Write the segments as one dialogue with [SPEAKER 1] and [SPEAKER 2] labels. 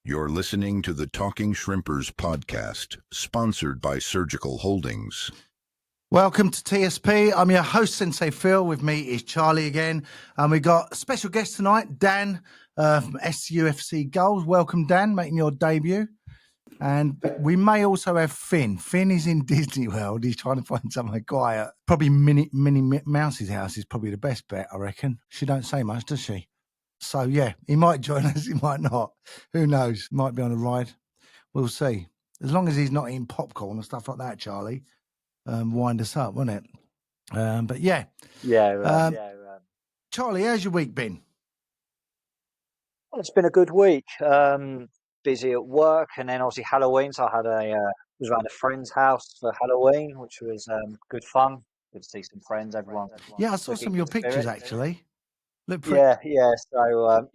[SPEAKER 1] You're listening to the Talking Shrimpers podcast, sponsored by Surgical Holdings.
[SPEAKER 2] Welcome to TSP. I'm your host, Sensei Phil. With me is Charlie again. And we got a special guest tonight, Dan from SUFC Goals. Welcome, Dan, making your debut. And we may also have Finn. Finn is in Disney World. He's trying to find somewhere quiet. Probably Minnie Mouse's house is probably the best bet, I reckon. She don't say much, does she? So, yeah, he might join us, he might not. Who knows? Might be on a ride. We'll see. As long as he's not eating popcorn and stuff like that, Charlie, wind us up, won't it? But, yeah. Charlie, how's your week been?
[SPEAKER 3] Well, it's been a good week. Busy at work, and then obviously Halloween. So I had was around a friend's house for Halloween, which was good fun. Good to see some friends, everyone.
[SPEAKER 2] Yeah, I saw some of your pictures, actually. Look pretty...
[SPEAKER 3] Yeah. So,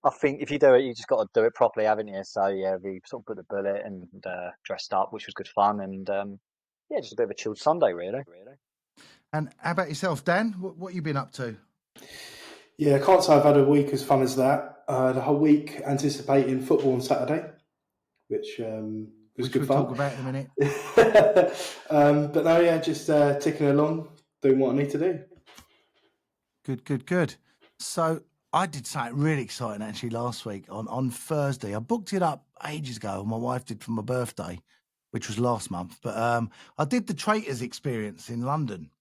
[SPEAKER 3] I think if you do it, you just got to do it properly, haven't you? So, yeah, we sort of put the bullet and dressed up, which was good fun. And, just a bit of a chilled Sunday, really.
[SPEAKER 2] And how about yourself, Dan? What you been up to?
[SPEAKER 4] Yeah, I can't say I've had a week as fun as that. The whole week anticipating football on Saturday, which was good fun.
[SPEAKER 2] We'll talk about in a minute.
[SPEAKER 4] But no, yeah, just ticking along, doing what I need to do.
[SPEAKER 2] Good. So I did something really exciting actually last week on Thursday. I booked it up ages ago. My wife did for my birthday, which was last month. But I did the Traitors experience in London.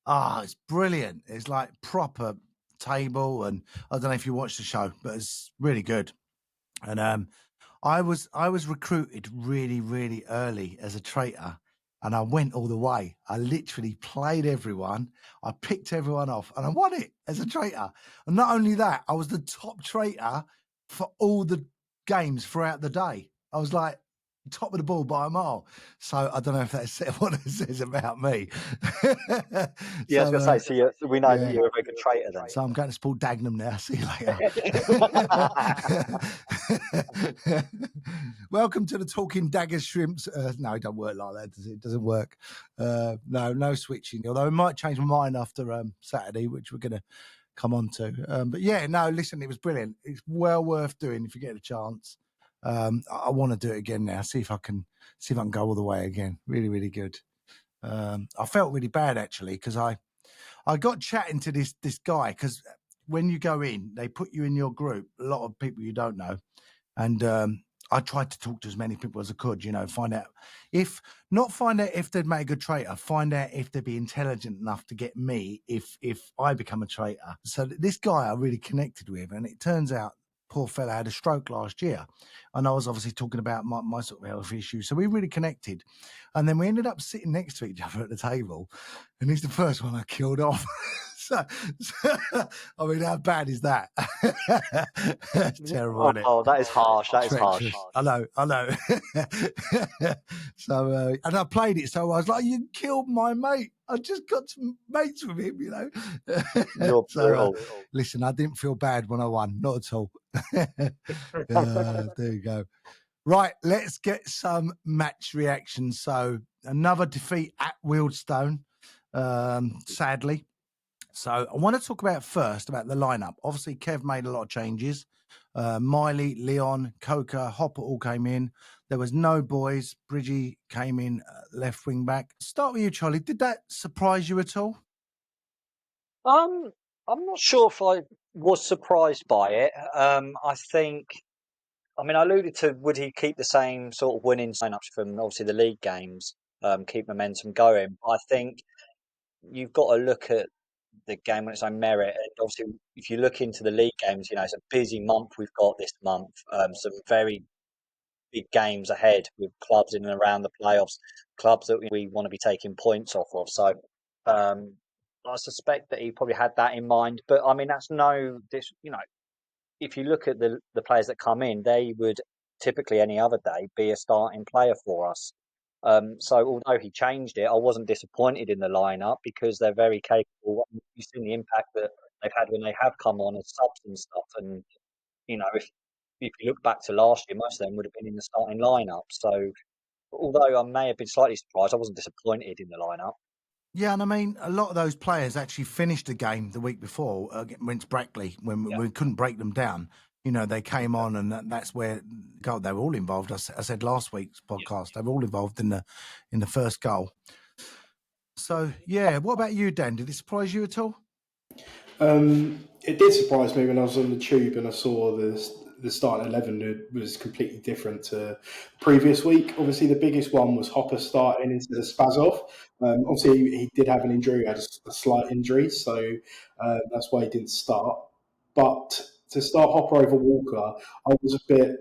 [SPEAKER 2] It's brilliant. It's like proper table, and I don't know if you watched the show, but it's really good. And I was recruited really, really early as a traitor. And I went all the way. I literally played everyone. I picked everyone off and I won it as a traitor. And not only that, I was the top traitor for all the games throughout the day. I was like top of the ball by a mile. So I don't know if that's what it says about me.
[SPEAKER 3] Yeah, I was going to say, so we know that you're a very good traitor then.
[SPEAKER 2] So I'm going to support Dagenham now. See you later. Welcome to the Talking Dagger Shrimps. No, it don't work like that, does it? It doesn't work. No switching. Although I might change my mind after Saturday, which we're going to come on to. But yeah, no, listen, it was brilliant. It's well worth doing if you get a chance. I want to do it again now. See if I can go all the way again. Really, really good. I felt really bad actually because I got chatting to this guy, because when you go in, they put you in your group, a lot of people you don't know, and I tried to talk to as many people as I could. Find out if they'd make a good traitor, find out if they'd be intelligent enough to get me if I become a traitor. So this guy I really connected with, and it turns out, poor fella had a stroke last year, and I was obviously talking about my sort of health issues. So we really connected, and then we ended up sitting next to each other at the table, and he's the first one I killed off. so I mean, how bad is that? That's terrible, isn't it?
[SPEAKER 3] Oh, that is harsh. That is harsh.
[SPEAKER 2] I know. So, and I played it, so I was like, you killed my mate. I just got some mates with him,
[SPEAKER 3] You're brutal.
[SPEAKER 2] Listen, I didn't feel bad when I won. Not at all. There you go. Right, let's get some match reactions. So another defeat at Wealdstone, sadly. So I want to talk about the lineup. Obviously, Kev made a lot of changes. Miley, Leon, Coca, Hopper all came in. There was no boys. Bridgie came in left wing back. Start with you, Charlie. Did that surprise you at all?
[SPEAKER 3] I'm not sure if I was surprised by it. I alluded to, would he keep the same sort of winning sign-ups from obviously the league games, keep momentum going? I think you've got to look at the game on its own merit. And obviously, if you look into the league games, it's a busy month we've got this month. Some very big games ahead with clubs in and around the playoffs, clubs that we want to be taking points off of. So I suspect that he probably had that in mind. But that's if you look at the players that come in, they would typically any other day be a starting player for us. So although he changed it, I wasn't disappointed in the lineup because they're very capable. You've seen the impact that they've had when they have come on as subs and stuff. And if you look back to last year, most of them would have been in the starting lineup. So although I may have been slightly surprised, I wasn't disappointed in the lineup.
[SPEAKER 2] Yeah, and a lot of those players actually finished the game the week before against Brackley when we couldn't break them down. they came on, and that's where God, they were all involved. I said last week's podcast, they were all involved in the first goal. So yeah, what about you, Dan? Did it surprise you at all?
[SPEAKER 4] It did surprise me when I was on the tube and I saw the starting 11 was completely different to the previous week. Obviously, the biggest one was Hopper starting instead of Spazov. Obviously, he did have an injury, he had a slight injury, so that's why he didn't start. But to start Hopper over Walker, I was a bit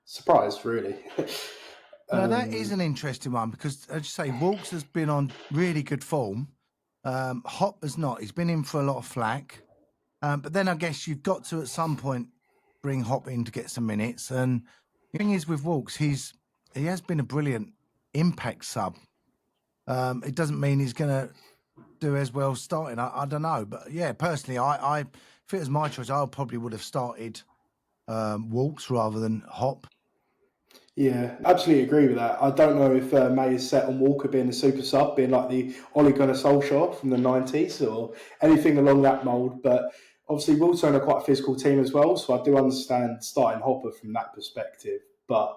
[SPEAKER 4] surprised, really.
[SPEAKER 2] Now, that is an interesting one because, as you say, Walks has been on really good form. Hop has not. He's been in for a lot of flack. But then I guess you've got to, at some point, bring Hop in to get some minutes. And the thing is with Walks, he has been a brilliant impact sub. It doesn't mean he's going to do as well starting. I don't know. But, yeah, personally, if it was my choice, I probably would have started Walks rather than Hop.
[SPEAKER 4] Yeah, absolutely agree with that. I don't know if May is set on Walker being a super sub, being like the Ole Gunnar Solskjaer from the 90s or anything along that mould. But obviously, Wealdstone are quite a physical team as well, so I do understand starting Hopper from that perspective. But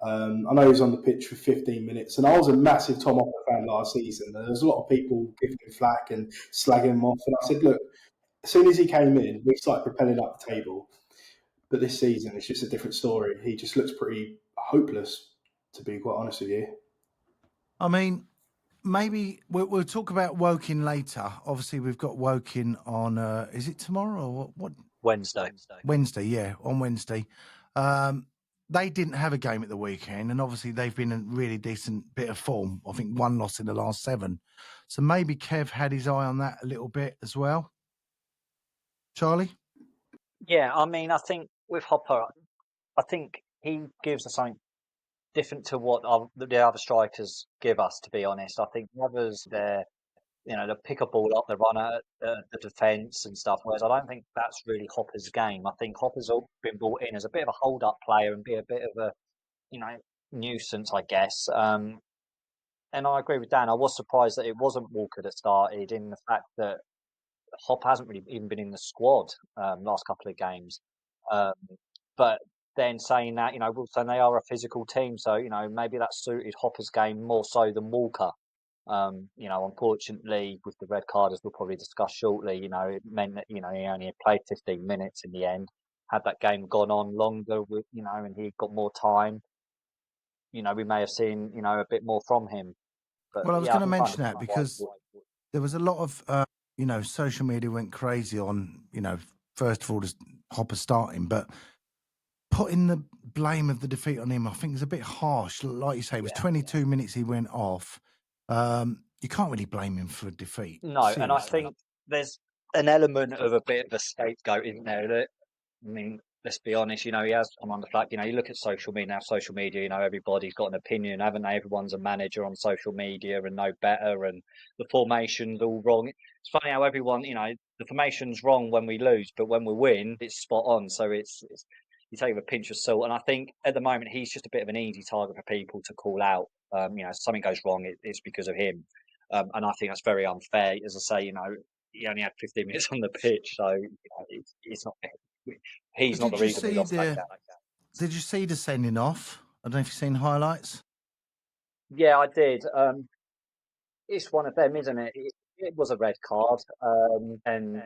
[SPEAKER 4] I know he was on the pitch for 15 minutes, and I was a massive Tom Hopper fan last season. And there's a lot of people giving him flack and slagging him off. And I said, look, as soon as he came in, we started propelling up the table. But this season, it's just a different story. He just looks pretty hopeless, to be quite honest with you.
[SPEAKER 2] I mean, maybe we'll talk about Woking later. Obviously, we've got Woking on, is it tomorrow or what?
[SPEAKER 3] Wednesday.
[SPEAKER 2] Wednesday, yeah, on Wednesday. They didn't have a game at the weekend, and obviously they've been in a really decent bit of form. I think 1 loss in the last 7. So maybe Kev had his eye on that a little bit as well. Charlie?
[SPEAKER 3] Yeah, I mean, I think with Hopper, I think he gives us something different to what the other strikers give us, to be honest. I think the others, they pick a ball up, they run at the defence and stuff, whereas I don't think that's really Hopper's game. I think Hopper's been brought in as a bit of a hold-up player and be a bit of a, nuisance, I guess. And I agree with Dan. I was surprised that it wasn't Walker that started, in the fact that Hop hasn't really even been in the squad last couple of games. But then saying that, Wilson, they are a physical team, so maybe that suited Hopper's game more so than Walker. Unfortunately, with the red card, as we'll probably discuss shortly, it meant that he only played 15 minutes in the end. Had that game gone on longer, with and he got more time, we may have seen a bit more from him. But
[SPEAKER 2] Well, I was
[SPEAKER 3] yeah,
[SPEAKER 2] going to
[SPEAKER 3] I
[SPEAKER 2] mention
[SPEAKER 3] understand
[SPEAKER 2] that
[SPEAKER 3] why
[SPEAKER 2] because there was a lot of social media went crazy on first of all just Hopper starting, but putting the blame of the defeat on him, I think, is a bit harsh. Like you say, it was 22 minutes he went off. You can't really blame him for defeat.
[SPEAKER 3] No,
[SPEAKER 2] seriously.
[SPEAKER 3] and I think there's an element of a bit of a scapegoat in there. That, I mean, let's be honest, he has come on the flag. You look at social media now, everybody's got an opinion, haven't they? Everyone's a manager on social media and no better, and the formation's all wrong. It's funny how everyone, the formation's wrong when we lose, but when we win, it's spot on. So it's you take it with a pinch of salt. And I think at the moment, he's just a bit of an easy target for people to call out. If something goes wrong, it's because of him. And I think that's very unfair. As I say, he only had 15 minutes on the pitch, so it's not. He's not the reason we lost that game.
[SPEAKER 2] Did you see the sending off? I don't know if you've seen highlights.
[SPEAKER 3] Yeah, I did. It's one of them, isn't it? It was a red card, and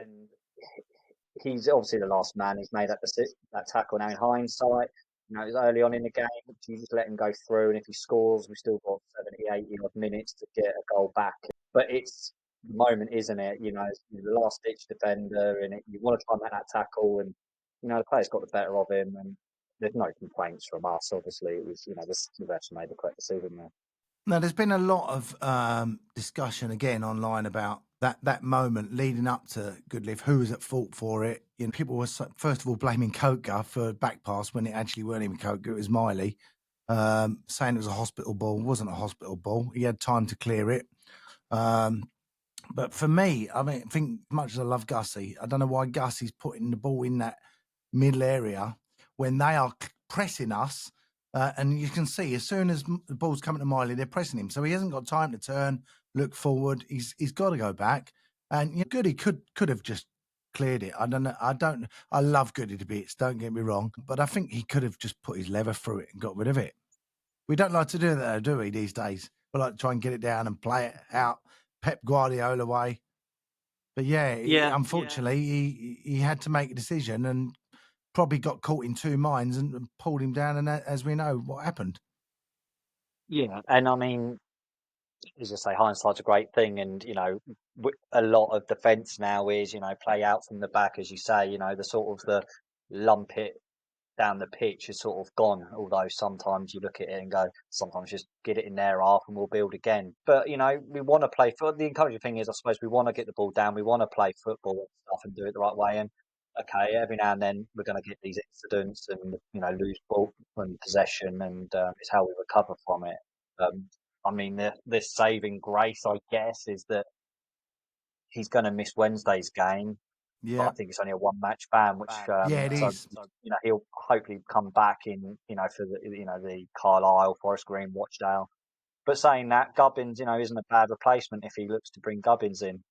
[SPEAKER 3] he's obviously the last man. He's made that tackle now in hindsight. It was early on in the game. You just let him go through, and if he scores, we've still got 70, 80 odd minutes to get a goal back. But it's the moment, isn't it? It's the last ditch defender, and you want to try and make that tackle, and the player's got the better of him, and there's no complaints from us. Obviously, it was the refs made the correct decision there.
[SPEAKER 2] Now, there's been a lot of discussion again online about that moment leading up to Goodliff, who was at fault for it. People were first of all blaming Koka for back pass when it actually weren't even Koka, it was Miley, saying it was a hospital ball. It wasn't a hospital ball. He had time to clear it. But for me, I think much as I love Gussie, I don't know why Gussie's putting the ball in that middle area when they are pressing us. And you can see as soon as the ball's coming to Miley, they're pressing him. So he hasn't got time to turn, look forward. He's got to go back. And Goody could have just cleared it. I don't know. I love Goody to bits, don't get me wrong, but I think he could have just put his lever through it and got rid of it. We don't like to do that, do we, these days? We like to try and get it down and play it out Pep Guardiola way. But unfortunately, he had to make a decision and probably got caught in two minds and pulled him down. And as we know, what happened.
[SPEAKER 3] Yeah, and I mean, as I say, hindsight's a great thing, and a lot of defence now is play out from the back, as you say. The sort of the lump it down the pitch is sort of gone. Although sometimes you look at it and go, sometimes just get it in their half and we'll build again. But we want to play. The encouraging thing is, I suppose, we want to get the ball down. We want to play football and stuff and do it the right way. And okay, every now and then we're going to get these incidents and lose ball and possession, and it's how we recover from it. I mean, the saving grace, I guess, is that he's going to miss Wednesday's game.
[SPEAKER 2] Yeah,
[SPEAKER 3] but I think it's only a one-match ban, which
[SPEAKER 2] it is.
[SPEAKER 3] He'll hopefully come back in, for the Carlisle, Forest Green, Watchdale. But saying that, Gubbins, isn't a bad replacement if he looks to bring Gubbins in.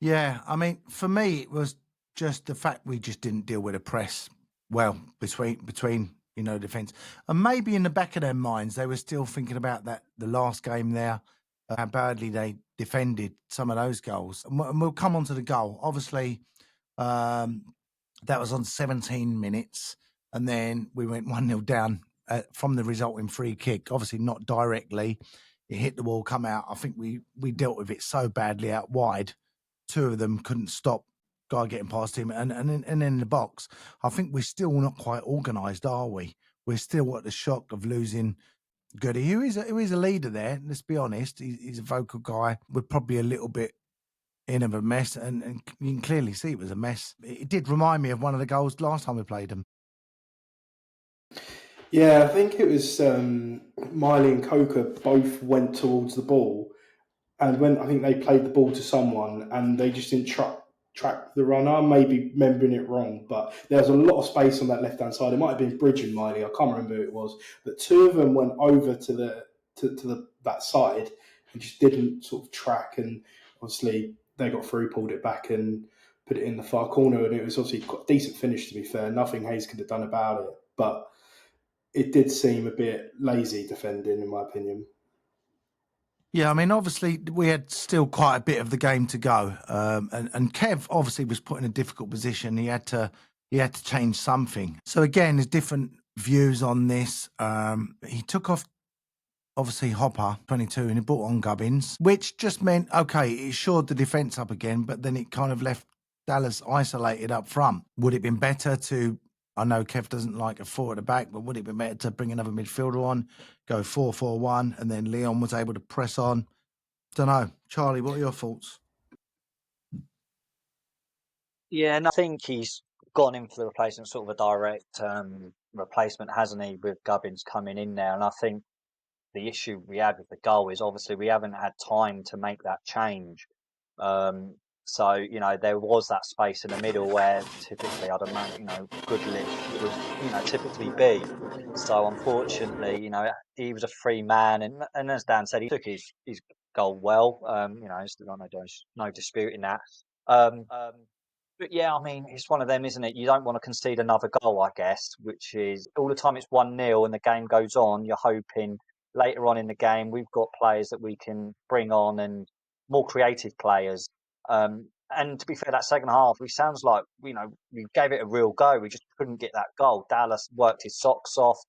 [SPEAKER 2] Yeah, I mean, for me, it was just the fact we just didn't deal with the press well between defence, and maybe in the back of their minds they were still thinking about the last game there, how badly they defended some of those goals. And we'll come on to the goal. Obviously, that was on 17 minutes, and then we went 1-0 down from the resulting free kick. Obviously, not directly. It hit the wall, come out. I think we dealt with it so badly out wide. Two of them couldn't stop guy getting past him, and in the box. I think we're still not quite organised, are we? We're still at the shock of losing Goody, who is a leader there. Let's be honest, he's a vocal guy. We're probably a little bit in of a mess, and you can clearly see it was a mess. It did remind me of one of the goals last time we played them.
[SPEAKER 4] Yeah, I think it was Miley and Coker both went towards the ball, and when I think they played the ball to someone and they just didn't track the runner. I may be remembering it wrong, but there was a lot of space on that left-hand side. It might have been Bridge and Miley. I can't remember who it was, but two of them went over to that side and just didn't sort of track. And obviously they got through, pulled it back, and put it in the far corner. And it was obviously quite a decent finish, to be fair. Nothing Hayes could have done about it, but it did seem a bit lazy defending, in my opinion.
[SPEAKER 2] Yeah, I mean, obviously we had still quite a bit of the game to go, and Kev obviously was put in a difficult position. He had to change something. So again, there's different views on this. He took off obviously Hopper 22 and he brought on Gubbins, which just meant it shored the defence up again, but then it kind of left Dallas isolated up front. Would it have been better to? I know Kev doesn't like a four at the back, but would it be better to bring another midfielder on, go 4-4-1, and then Leon was able to press on? Don't know. Charlie, what are your thoughts?
[SPEAKER 3] Yeah, and I think he's gone in for the replacement, sort of a direct replacement, hasn't he, with Gubbins coming in there. And I think the issue we had with the goal is obviously we haven't had time to make that change. So, there was that space in the middle where typically, I don't know, Goodlick would, typically be. So, unfortunately, he was a free man. And as Dan said, he took his goal well. No dispute in that. But yeah, I mean, it's one of them, isn't it? You don't want to concede another goal, I guess, which is all the time it's 1-0 and the game goes on, you're hoping later on in the game we've got players that we can bring on and more creative players. And to be fair, that second half, it sounds like, we gave it a real go. We just couldn't get that goal. Dallas worked his socks off.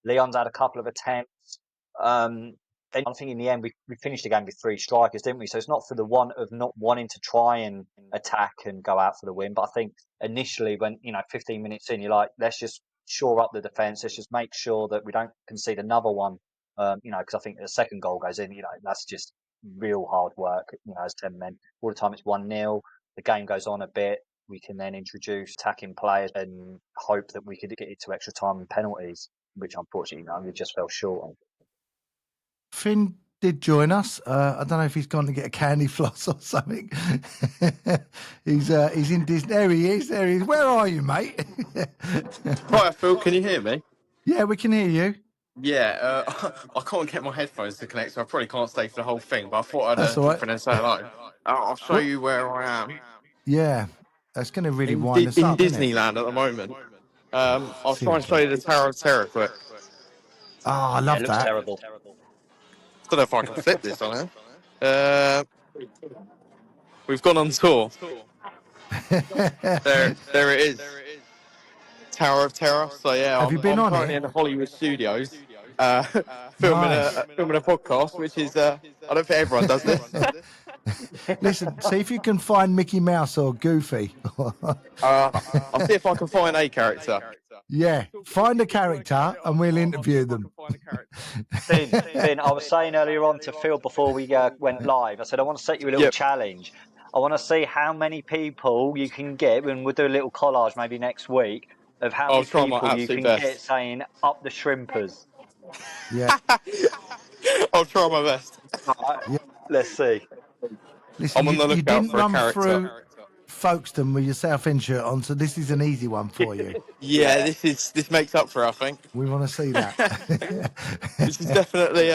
[SPEAKER 3] Leon's had a couple of attempts. And I think in the end, we finished the game with three strikers, didn't we? So it's not for the want of not wanting to try and attack and go out for the win. But I think initially when, 15 minutes in, you're like, let's just shore up the defence. Let's just make sure that we don't concede another one. Because I think the second goal goes in, that's just real hard work, as 10 men. All the time it's 1-0. The game goes on a bit. We can then introduce attacking players and hope that we could get it to extra time and penalties, which unfortunately, we just fell short on.
[SPEAKER 2] Finn did join us. I don't know if he's gone to get a candy floss or something. He's in Disney. There he is. Where are you, mate?
[SPEAKER 5] Hi, Phil. Can you hear me?
[SPEAKER 2] Yeah, we can hear you.
[SPEAKER 5] Yeah, I can't get my headphones to connect, so I probably can't stay for the whole thing. But I thought I'd
[SPEAKER 2] That's all
[SPEAKER 5] drop
[SPEAKER 2] right.
[SPEAKER 5] in and say hello. I'll show you where I am.
[SPEAKER 2] Yeah, that's going to really wind us up, isn't it?
[SPEAKER 5] Disneyland at the moment. I'll try and show you the Tower of Terror quick.
[SPEAKER 2] Oh, I
[SPEAKER 3] It
[SPEAKER 2] love
[SPEAKER 3] looks
[SPEAKER 2] that.
[SPEAKER 3] terrible.
[SPEAKER 5] Don't know if I can flip this on here. We've gone on tour. There it is. Tower of Terror. So yeah,
[SPEAKER 2] Have you been
[SPEAKER 5] I'm
[SPEAKER 2] on
[SPEAKER 5] currently
[SPEAKER 2] it?
[SPEAKER 5] in the Hollywood studios, filming
[SPEAKER 2] Nice.
[SPEAKER 5] a podcast, which is I don't think everyone does this.
[SPEAKER 2] Listen, see if you can find Mickey Mouse or Goofy.
[SPEAKER 5] I'll see if I can find a character.
[SPEAKER 2] Yeah, find a character and we'll interview them.
[SPEAKER 3] Finn, I was saying earlier on to Phil before we went live, I said I want to set you a little challenge. I want to see how many people you can get, and we'll do a little collage maybe next week of how
[SPEAKER 5] I'll
[SPEAKER 3] many
[SPEAKER 5] try my
[SPEAKER 3] people you
[SPEAKER 5] absolute
[SPEAKER 3] can
[SPEAKER 5] best.
[SPEAKER 3] get saying up the shrimpers.
[SPEAKER 2] Yeah.
[SPEAKER 5] I'll try my best.
[SPEAKER 2] Yeah.
[SPEAKER 3] Let's see.
[SPEAKER 2] Listen,
[SPEAKER 5] I'm on the
[SPEAKER 2] you
[SPEAKER 5] lookout
[SPEAKER 2] didn't
[SPEAKER 5] for a
[SPEAKER 2] run
[SPEAKER 5] character.
[SPEAKER 2] through Folkestone with your Southend shirt on, so this is an easy one for you.
[SPEAKER 5] Yeah, this makes up for it, I think.
[SPEAKER 2] We want to see that.
[SPEAKER 5] This is definitely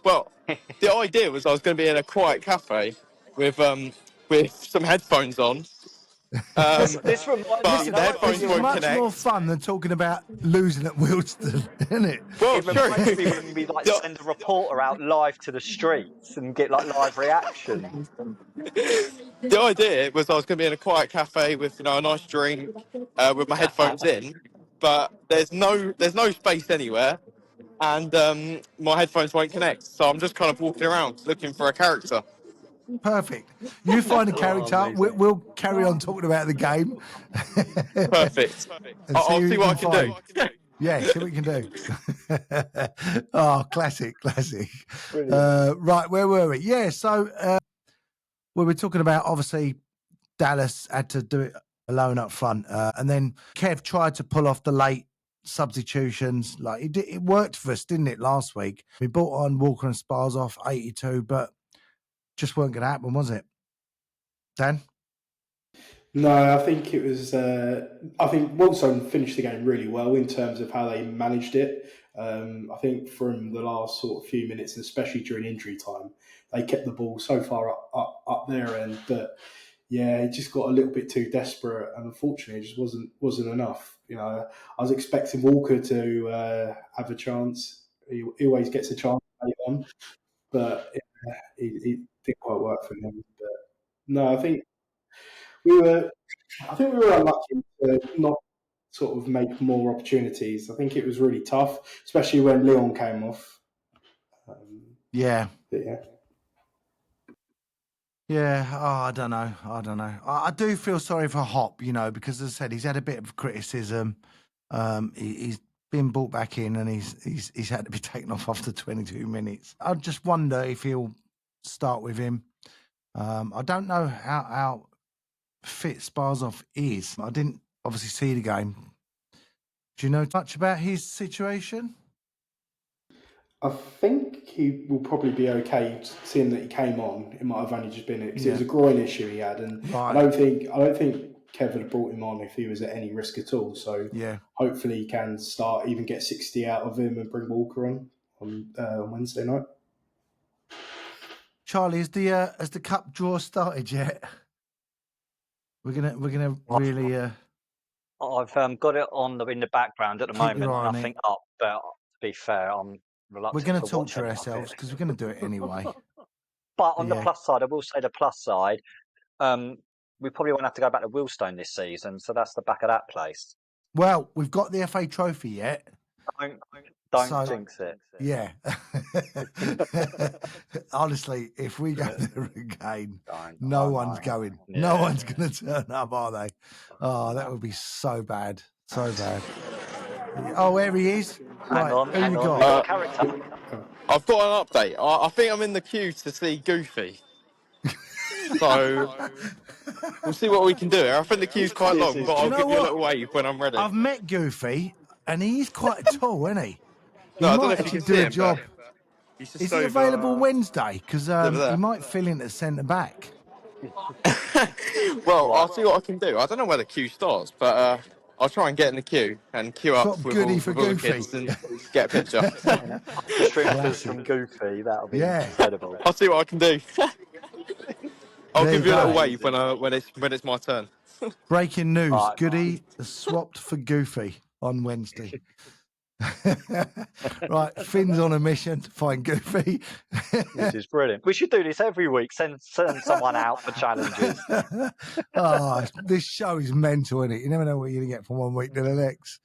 [SPEAKER 5] well, the idea was I was going to be in a quiet cafe with some headphones on.
[SPEAKER 3] This reminds me,
[SPEAKER 5] But
[SPEAKER 3] you
[SPEAKER 5] the
[SPEAKER 3] know,
[SPEAKER 5] headphones
[SPEAKER 2] This is
[SPEAKER 5] won't
[SPEAKER 2] much
[SPEAKER 5] connect.
[SPEAKER 2] more fun than talking about losing at Wealdstone, isn't it?
[SPEAKER 5] Well,
[SPEAKER 3] it reminds me when we like send a reporter out live to the streets and get like live reaction.
[SPEAKER 5] The idea was I was going to be in a quiet cafe with a nice drink, with my headphones in, but there's no space anywhere, and my headphones won't connect. So I'm just kind of walking around looking for a character.
[SPEAKER 2] Perfect. You find a character.
[SPEAKER 3] Amazing.
[SPEAKER 2] We'll carry on talking about the game.
[SPEAKER 5] Perfect.
[SPEAKER 2] And
[SPEAKER 5] I'll
[SPEAKER 2] who
[SPEAKER 5] see
[SPEAKER 2] you
[SPEAKER 5] what I can do.
[SPEAKER 2] Yeah, see what we can do. Oh, classic.
[SPEAKER 3] Brilliant.
[SPEAKER 2] Right, where were we? Yeah, so we were talking about, obviously, Dallas had to do it alone up front. And then Kev tried to pull off the late substitutions. Like it worked for us, didn't it, last week? We brought on Walker and Spars off 82, but just weren't going to happen, was it? Dan?
[SPEAKER 4] No, I think it was. I think Wealdstone finished the game really well in terms of how they managed it. I think from the last sort of few minutes, and especially during injury time, they kept the ball so far up their end that it just got a little bit too desperate, and unfortunately, it just wasn't enough. I was expecting Walker to have a chance. He always gets a chance late on, but it didn't quite work for him. But no, I think we were unlucky to not sort of make more opportunities. I think it was really tough, especially when Leon came off.
[SPEAKER 2] Yeah.
[SPEAKER 4] Yeah.
[SPEAKER 2] Yeah, I don't know. I do feel sorry for Hop, because as I said, he's had a bit of criticism. He's been brought back in and he's had to be taken off after 22 minutes. I just wonder if he'll start with him. I don't know how fit Sparzov is. I didn't obviously see the game. Do you know much about his situation?
[SPEAKER 4] I think he will probably be okay. Seeing that he came on, it might have only just been because it was a groin issue he had, and
[SPEAKER 2] Right.
[SPEAKER 4] I don't think Kev would have brought him on if he was at any risk at all. So hopefully he can start, even get 60 out of him, and bring Walker on Wednesday night.
[SPEAKER 2] Charlie, has the cup draw started yet? We're gonna really.
[SPEAKER 3] I've got it in the background at the
[SPEAKER 2] Keep your
[SPEAKER 3] moment.
[SPEAKER 2] eye on
[SPEAKER 3] Nothing
[SPEAKER 2] it.
[SPEAKER 3] up, but to be fair, I'm reluctant.
[SPEAKER 2] We're going to
[SPEAKER 3] to watch
[SPEAKER 2] torture
[SPEAKER 3] any of
[SPEAKER 2] ourselves
[SPEAKER 3] it.
[SPEAKER 2] because we're going to do it anyway.
[SPEAKER 3] But on the plus side, I will say the plus side, we probably won't have to go back to Wealdstone this season, so that's the back of that place.
[SPEAKER 2] Well, we've got the FA Trophy yet.
[SPEAKER 3] Don't jinx it.
[SPEAKER 2] Yeah. Honestly, if we go there again, no one's going. Yeah. No one's going to turn up, are they? Oh, that would be so bad. So bad. Oh, there he is.
[SPEAKER 3] Hang on.
[SPEAKER 2] Who we got?
[SPEAKER 3] Character.
[SPEAKER 5] I've got an update. I think I'm in the queue to see Goofy. So we'll see what we can do. I think the queue's quite long, but I'll give you a little wave when I'm ready.
[SPEAKER 2] I've met Goofy, and he's quite tall, isn't he?
[SPEAKER 5] No, I don't know if you can do a job.
[SPEAKER 2] Is he available Wednesday? Because he might fill in at centre back.
[SPEAKER 5] Well, I'll see what I can do. I don't know where the queue starts, but I'll try and get in the queue and queue up with all the kids and get a picture.
[SPEAKER 3] Strippers from Goofy, that'll be incredible.
[SPEAKER 5] I'll see what I can do. I'll
[SPEAKER 2] There
[SPEAKER 5] give
[SPEAKER 2] you
[SPEAKER 5] you a little
[SPEAKER 2] go.
[SPEAKER 5] wave when it's my turn.
[SPEAKER 2] Breaking news:
[SPEAKER 3] Right.
[SPEAKER 2] Goody swapped for Goofy on Wednesday. Right, Finn's on a mission to find Goofy.
[SPEAKER 3] This is brilliant. We should do this every week. Send someone out for challenges.
[SPEAKER 2] Oh, this show is mental, isn't it? You never know what you're going to get from one week to the next.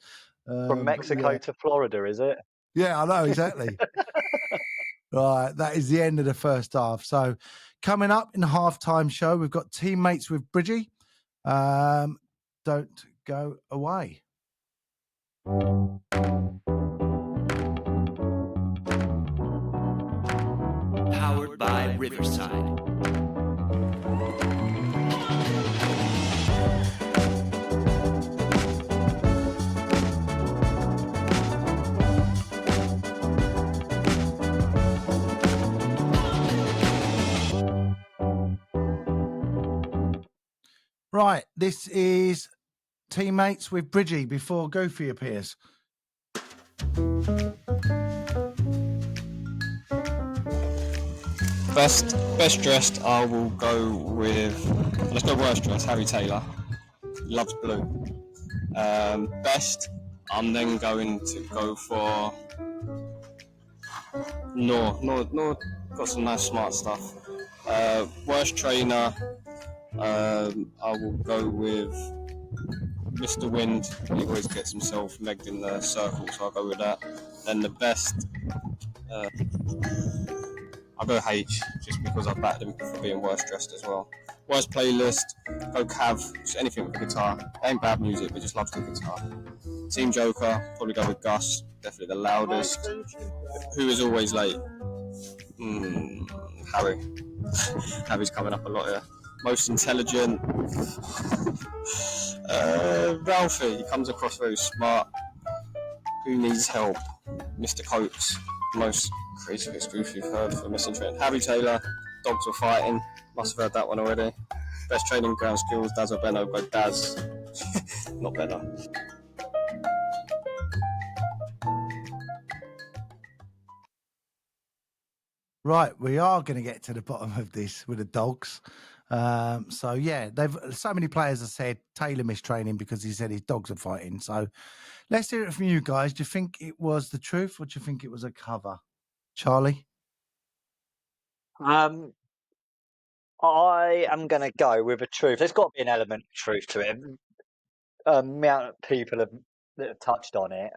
[SPEAKER 3] From Mexico to Florida, is it?
[SPEAKER 2] Yeah, I know, exactly. Right, that is the end of the first half. So coming up in the halftime show, we've got Teammates with Bridgie. Don't go away.
[SPEAKER 6] Powered by Riverside.
[SPEAKER 2] Right, this is Teammates with Bridgie before Goofy appears.
[SPEAKER 7] Best dressed, I will go with. Let's go worst dressed. Harry Taylor, loves blue. Best, I'm then going to go for. Noor got some nice smart stuff. Worst trainer, I will go with Mr. Wind. He always gets himself megged in the circle, so I'll go with that. Then the best. I'll go H, just because I've batted him for being worst dressed as well. Worst playlist, go Cav, just anything with a guitar. Ain't bad music, but just loves the guitar. Team Joker, probably go with Gus, definitely the loudest. Who is always late? Harry. Harry's coming up a lot here. Most intelligent? Ralphie, he comes across very smart. Who needs help? Mr. Coates, most craziest goof you've heard for missing train. Harry Taylor, dogs were fighting. Must have heard that one already. Best training ground skills, Daz or Benno, go Daz. Not Benno.
[SPEAKER 2] Right, we are going to get to the bottom of this with the dogs. So yeah, so many players have said Taylor missed training because he said his dogs are fighting. So let's hear it from you guys. Do you think it was the truth, or do you think it was a cover, Charlie?
[SPEAKER 3] I am going to go with a truth. There's got to be an element of truth to it. Amount of people that have touched on it.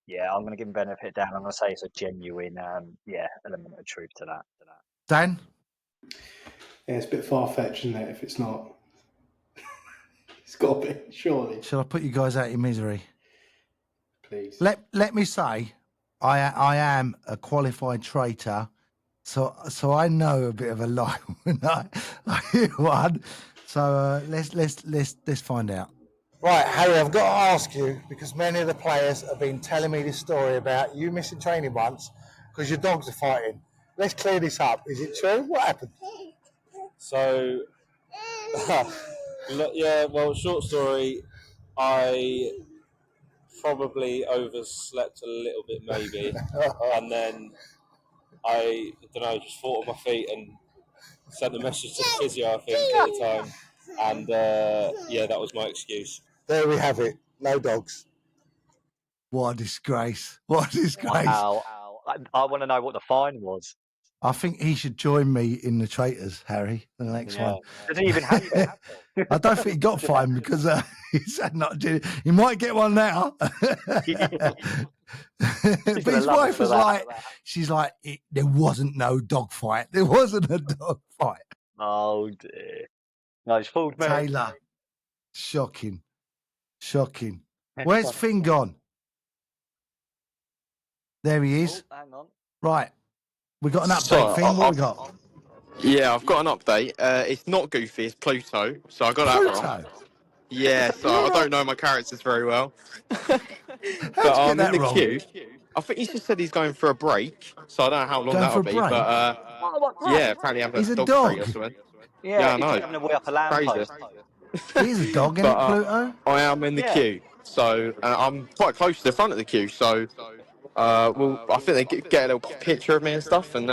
[SPEAKER 3] Yeah, I'm going to give him benefit down. I'm going to say it's a genuine, element of truth to that.
[SPEAKER 2] Dan?
[SPEAKER 4] Yeah, it's a bit far-fetched, isn't it, if it's not? It's got to be, surely.
[SPEAKER 2] Shall I put you guys out in misery?
[SPEAKER 4] Please.
[SPEAKER 2] Let me say, I am a qualified traitor, so I know a bit of a lie when I hear one. So let's find out. Right, Harry, I've got to ask you, because many of the players have been telling me this story about you missing training once because your dogs are fighting. Let's clear this up. Is it true? What happened?
[SPEAKER 7] So, short story, I probably overslept a little bit maybe, and then I don't know, just thought on my feet and sent a message to the physio, I think, at the time, and that was my excuse.
[SPEAKER 2] There we have it. No dogs. What a disgrace. What a disgrace.
[SPEAKER 3] Wow. I want to know what the fine was.
[SPEAKER 2] I think he should join me in the traitors, Harry, the next one.
[SPEAKER 3] Does he even have it?
[SPEAKER 2] I don't think he got fined because he said not to. He might get one now. But his wife was like, she's like, there wasn't no dog fight. There wasn't a dog fight.
[SPEAKER 3] Oh, dear. No, he's fooled me.
[SPEAKER 2] Taylor. Shocking. Where's Finn gone? There he is.
[SPEAKER 3] Oh, hang on.
[SPEAKER 2] Right. We got an update, Finn. What we got?
[SPEAKER 5] Yeah, I've got an update. It's not Goofy, it's PLUTO. So I got that wrong. Yeah, so I don't know my characters very well. But I'm in the queue. I think he just said he's going for a break, so I don't know how long that'll be. But apparently I'm
[SPEAKER 2] He's a
[SPEAKER 5] dog
[SPEAKER 2] dog.
[SPEAKER 5] treat or something.
[SPEAKER 3] Yeah,
[SPEAKER 5] I know.
[SPEAKER 3] he's having a way up a lamppost.
[SPEAKER 2] He's a dog, isn't it, Pluto?
[SPEAKER 5] I am in the queue, so I'm quite close to the front of the queue. So, I think they get a little picture of me and stuff, and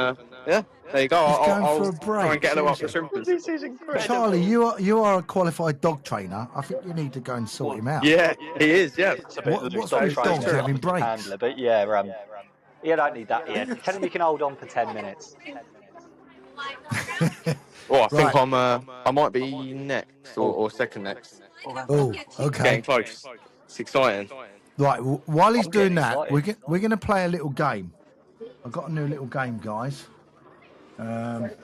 [SPEAKER 5] Yeah, there you go.
[SPEAKER 2] He's going
[SPEAKER 5] I'll
[SPEAKER 2] for a break.
[SPEAKER 5] try and get a little up the
[SPEAKER 2] Seriously.
[SPEAKER 5] shrimpers.
[SPEAKER 3] This is incredible.
[SPEAKER 2] Charlie, you are a qualified dog trainer. I think you need to go and sort him out.
[SPEAKER 5] Yeah, he is. Yeah.
[SPEAKER 3] It's a bit
[SPEAKER 2] What's
[SPEAKER 3] dog
[SPEAKER 2] with
[SPEAKER 3] training
[SPEAKER 2] dogs
[SPEAKER 3] for
[SPEAKER 2] having
[SPEAKER 3] a
[SPEAKER 2] breaks?
[SPEAKER 3] handler, but yeah, you don't need that. Yeah, tell him you can hold on for 10 minutes.
[SPEAKER 5] Oh, I think
[SPEAKER 2] Right.
[SPEAKER 5] I might be next or second next.
[SPEAKER 2] Oh, okay.
[SPEAKER 5] Getting close. It's exciting.
[SPEAKER 2] Right. While he's
[SPEAKER 3] I'm
[SPEAKER 2] doing
[SPEAKER 3] getting
[SPEAKER 2] that,
[SPEAKER 3] excited.
[SPEAKER 2] we're going to play a little game. I've got a new little game, guys. Right,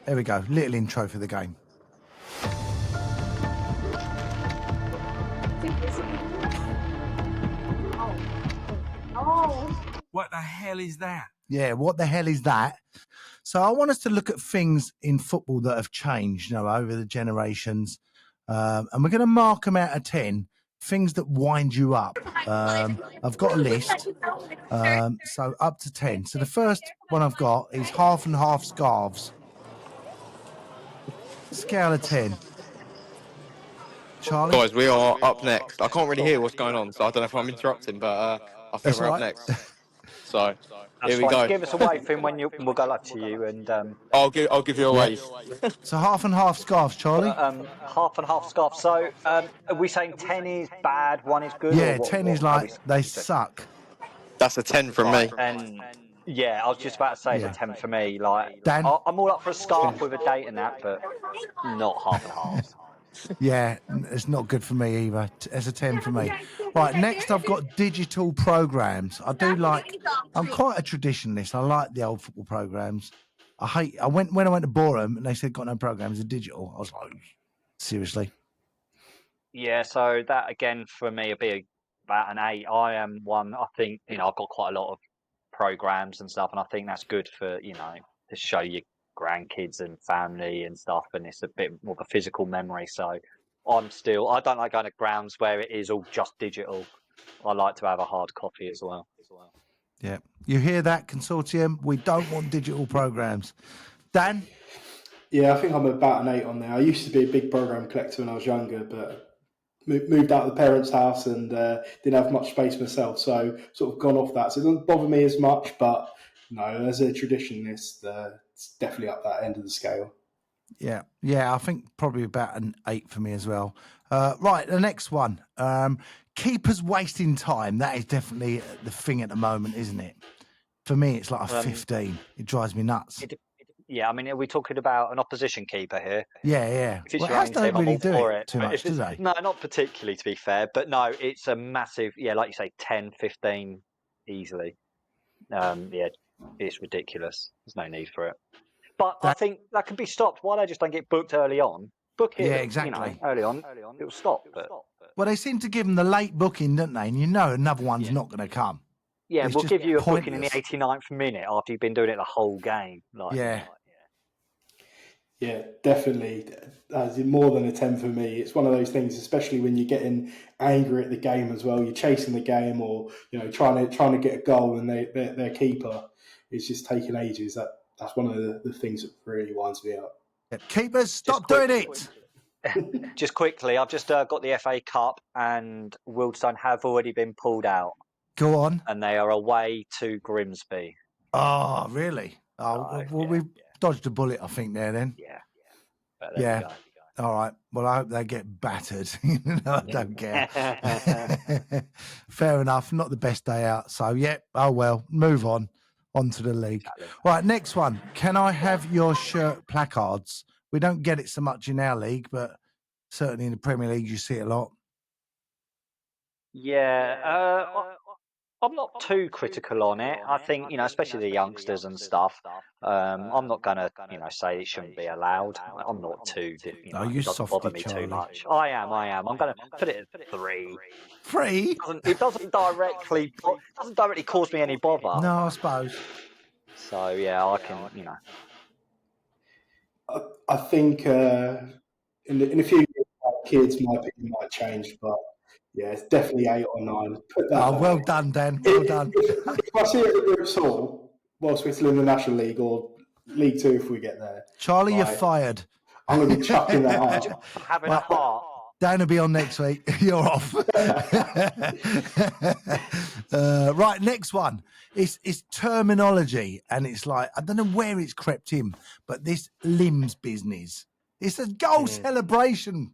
[SPEAKER 2] there we go. Little intro for the game.
[SPEAKER 8] What the hell is that?
[SPEAKER 2] Yeah, what the hell is that? So I want us to look at things in football that have changed, over the generations, and we're going to mark them out of 10. Things that wind you up. I've got a list, so up to 10. So the first one I've got is half and half scarves. Scale of 10. Charlie?
[SPEAKER 5] Guys, we are up next. I can't really hear what's going on, so I don't know if I'm interrupting, but I think
[SPEAKER 2] That's
[SPEAKER 5] we're
[SPEAKER 2] all
[SPEAKER 5] up
[SPEAKER 2] right.
[SPEAKER 5] next. So
[SPEAKER 3] That's
[SPEAKER 5] here we
[SPEAKER 3] fine.
[SPEAKER 5] go.
[SPEAKER 3] Give us a wave thing when we'll go up to you and
[SPEAKER 5] I'll give you a wave.
[SPEAKER 2] So half and half scarves, Charlie?
[SPEAKER 3] half and half scarf. So are we saying 10 is bad, 1 is good?
[SPEAKER 2] Yeah,
[SPEAKER 3] or what,
[SPEAKER 2] 10 is
[SPEAKER 3] what are
[SPEAKER 2] like they suck.
[SPEAKER 5] That's a 10 from me.
[SPEAKER 3] And yeah, I was just about to say
[SPEAKER 2] Yeah.
[SPEAKER 3] it's a 10 for me. Like,
[SPEAKER 2] Dan?
[SPEAKER 3] I'm all up for a scarf with a date and that, but not half and half.
[SPEAKER 2] Yeah, it's not good for me either. It's a 10 for me. Right, next I've got digital programs. I'm quite a traditionalist. I like the old football programs. When I went to Boreham and they said got no programs, they're digital. I was like, seriously?
[SPEAKER 3] Yeah, so that again for me would be about an 8. I am one. I think I've got quite a lot of programs and stuff, and I think that's good for to show your grandkids and family and stuff, and it's a bit more of a physical memory. So I don't like going to grounds where it is all just digital. I like to have a hard copy as well.
[SPEAKER 2] Yeah. You hear that, consortium? We don't want digital programs. Dan?
[SPEAKER 4] Yeah, I think I'm about an 8 on there. I used to be a big program collector when I was younger, but moved out of the parents' house and didn't have much space myself, so sort of gone off that. So it doesn't bother me as much, but no, as a traditionalist, it's definitely up that end of the scale.
[SPEAKER 2] Yeah, I think probably about an 8 for me as well. Right, the next one. Keepers wasting time. That is definitely the thing at the moment, isn't it? For me, it's like a 15. It drives me nuts.
[SPEAKER 3] Yeah, I mean, are we talking about an opposition keeper here?
[SPEAKER 2] Yeah.
[SPEAKER 3] If it's
[SPEAKER 2] Well,
[SPEAKER 3] your
[SPEAKER 2] Has
[SPEAKER 3] own
[SPEAKER 2] don't
[SPEAKER 3] team, I'm
[SPEAKER 2] really
[SPEAKER 3] all
[SPEAKER 2] do
[SPEAKER 3] for
[SPEAKER 2] it too
[SPEAKER 3] But
[SPEAKER 2] much,
[SPEAKER 3] if
[SPEAKER 2] do
[SPEAKER 3] it's-
[SPEAKER 2] they?
[SPEAKER 3] No, not particularly, to be fair. But no, it's a massive, like you say, 10, 15 easily. Yeah, it's ridiculous. There's no need for it. But I think that can be stopped. Why they just don't get booked early on? Book it,
[SPEAKER 2] Yeah, exactly.
[SPEAKER 3] early on. It will stop. But
[SPEAKER 2] Well, they seem to give them the late booking, don't they? And another one's not going to come.
[SPEAKER 3] yeah,
[SPEAKER 2] It's
[SPEAKER 3] we'll
[SPEAKER 2] just
[SPEAKER 3] give you a booking in the
[SPEAKER 2] pointless.
[SPEAKER 3] 89th minute after you've been doing it the whole game.
[SPEAKER 2] Yeah.
[SPEAKER 4] Yeah, definitely. As in more than a 10 for me. It's one of those things, especially when you're getting angry at the game as well. You're chasing the game, or trying to get a goal, and their keeper is just taking ages. That's one of the things that really winds me up.
[SPEAKER 2] Keepers, stop doing it.
[SPEAKER 3] Just quickly, I've just got the FA Cup, and Wealdstone have already been pulled out,
[SPEAKER 2] Go on.
[SPEAKER 3] and they are away to Grimsby.
[SPEAKER 2] Oh, really?
[SPEAKER 3] Oh,
[SPEAKER 2] well,
[SPEAKER 3] yeah,
[SPEAKER 2] we've dodged a bullet, I think, there then.
[SPEAKER 3] Yeah. But there
[SPEAKER 2] Yeah. All right. Well, I hope they get battered. I don't care. Fair enough. Not the best day out. So, yeah. Oh, well, move on to the league. Right. Next one. Can I have your shirt placards? We don't get it so much in our league, but certainly in the Premier League, you see it a lot.
[SPEAKER 3] Yeah, I'm not too critical on it. I think, especially the youngsters and stuff. I'm not going to, say it shouldn't be allowed. I'm not too,
[SPEAKER 2] No, you
[SPEAKER 3] it doesn't bother
[SPEAKER 2] softy,
[SPEAKER 3] me
[SPEAKER 2] Charlie.
[SPEAKER 3] too much. I am. I'm going to put it at 3.
[SPEAKER 2] 3?
[SPEAKER 3] It doesn't directly cause me any bother.
[SPEAKER 2] No, I suppose.
[SPEAKER 3] So, yeah, I can,
[SPEAKER 4] I think in a few years, kids, my opinion might change, but yeah, it's definitely 8 or 9. Put that.
[SPEAKER 2] Oh, well done, Dan. Well done.
[SPEAKER 4] If I see it at the Brooks Hall, whilst we're still in the National League or League 2 if we get there,
[SPEAKER 2] Charlie, you're
[SPEAKER 4] right,
[SPEAKER 2] fired.
[SPEAKER 4] I'm going to be chucking that out.
[SPEAKER 3] having a heart.
[SPEAKER 2] Dan will be on next week. You're off. Right, next one. It's terminology, and it's like, I don't know where it's crept in, but this limbs business. It's a goal celebration.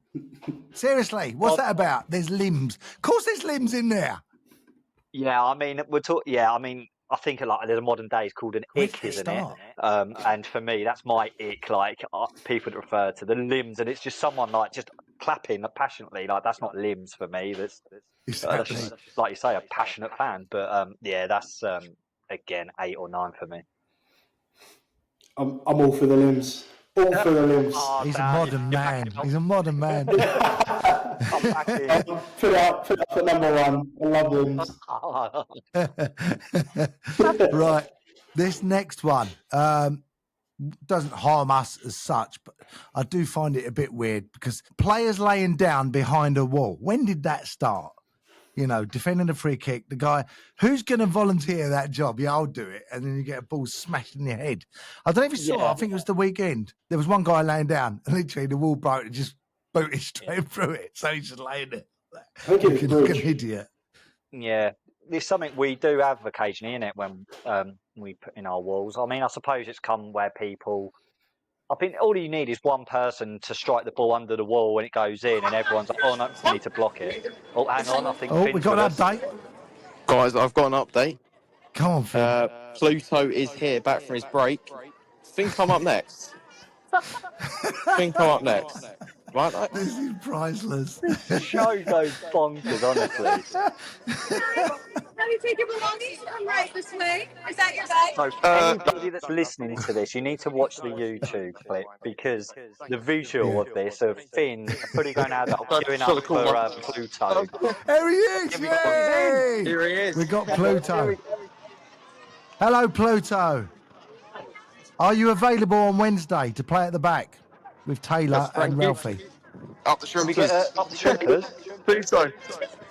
[SPEAKER 2] Seriously, what's that about? There's limbs. Of course there's limbs in there.
[SPEAKER 3] Yeah, I mean, I think like there's a modern day it's called an ick, isn't it? And for me, that's my ick. Like people that refer to the limbs, and it's just someone like just clapping passionately. Like that's not limbs for me. That's just, like you say, a passionate fan. But yeah, that's again 8 or 9 for me.
[SPEAKER 4] I'm all for the limbs. All for the limbs.
[SPEAKER 2] He's a modern man. He's a modern man.
[SPEAKER 4] Put it up at number 1. I love limbs.
[SPEAKER 2] Right. This next one doesn't harm us as such, but I do find it a bit weird because players laying down behind a wall. When did that start? You know, defending a free kick, the guy, who's going to volunteer that job? Yeah, I'll do it. And then you get a ball smashed in your head. I don't know if you saw it. I think it was the weekend. There was one guy laying down and literally the wall broke and just booted straight through it. So he's just laying there. Looking like an idiot.
[SPEAKER 3] Yeah. There's something we do have occasionally in it when we put in our walls. I mean, I suppose it's come where people... I think all you need is one person to strike the ball under the wall when it goes in, and everyone's like, "Oh no, we need to block it." Oh, hang on, I think.
[SPEAKER 2] We got an update,
[SPEAKER 5] guys. I've got an update.
[SPEAKER 2] Come on, Finn.
[SPEAKER 5] PLUTO is here, back from his break. Think I'm up next. Think I'm up next. Right,
[SPEAKER 2] this is priceless.
[SPEAKER 3] The show goes bonkers, honestly.
[SPEAKER 9] Have you taken belongings? Come right this way. Is that your bag?
[SPEAKER 3] So, anybody that's listening to this, you need to watch the YouTube clip because the visual of this of Finn fully going out queuing up for PLUTO.
[SPEAKER 2] There he is! Yay!
[SPEAKER 5] Here he is.
[SPEAKER 2] We got PLUTO. Hello, PLUTO. Are you available on Wednesday to play at the back with Taylor and Ralphie?
[SPEAKER 5] Up the shrimpers.
[SPEAKER 3] Up the shrimpers?
[SPEAKER 5] PLUTO.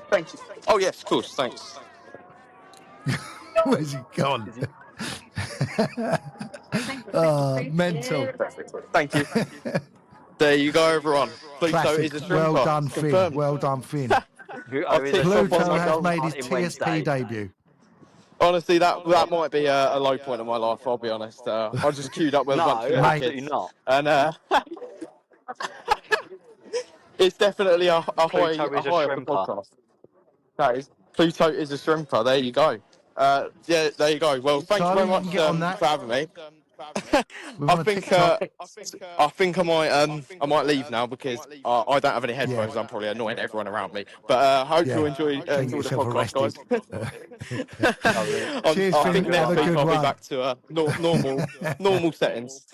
[SPEAKER 5] Thank you. Oh, yes, of course. Thanks.
[SPEAKER 2] Where's he gone? Mental.
[SPEAKER 5] Thank you. There you go, everyone. PLUTO
[SPEAKER 2] Classic.
[SPEAKER 5] is a shrimper.
[SPEAKER 2] Well done, Finn.
[SPEAKER 5] Confirmed.
[SPEAKER 2] Well done, Finn.
[SPEAKER 5] PLUTO
[SPEAKER 2] has made his TSP debut.
[SPEAKER 5] Honestly, that might be a low point in my life, I'll be honest. I just queued up with a bunch of
[SPEAKER 3] absolutely
[SPEAKER 5] kids.
[SPEAKER 3] not.
[SPEAKER 5] And it's definitely a high
[SPEAKER 3] PLUTO is a
[SPEAKER 5] of the
[SPEAKER 3] shrimper.
[SPEAKER 5] podcast. That is, PLUTO is a shrimper. There you go. Yeah, there you go. Well, thanks
[SPEAKER 2] Charlie,
[SPEAKER 5] very much for having me. I think I might leave now because I don't have any headphones. I'm probably annoying everyone around me. But I hope you enjoy the podcast, guys.
[SPEAKER 2] Cheers,
[SPEAKER 5] I
[SPEAKER 2] Finn.
[SPEAKER 5] think next week I'll
[SPEAKER 2] one.
[SPEAKER 5] be back to normal settings.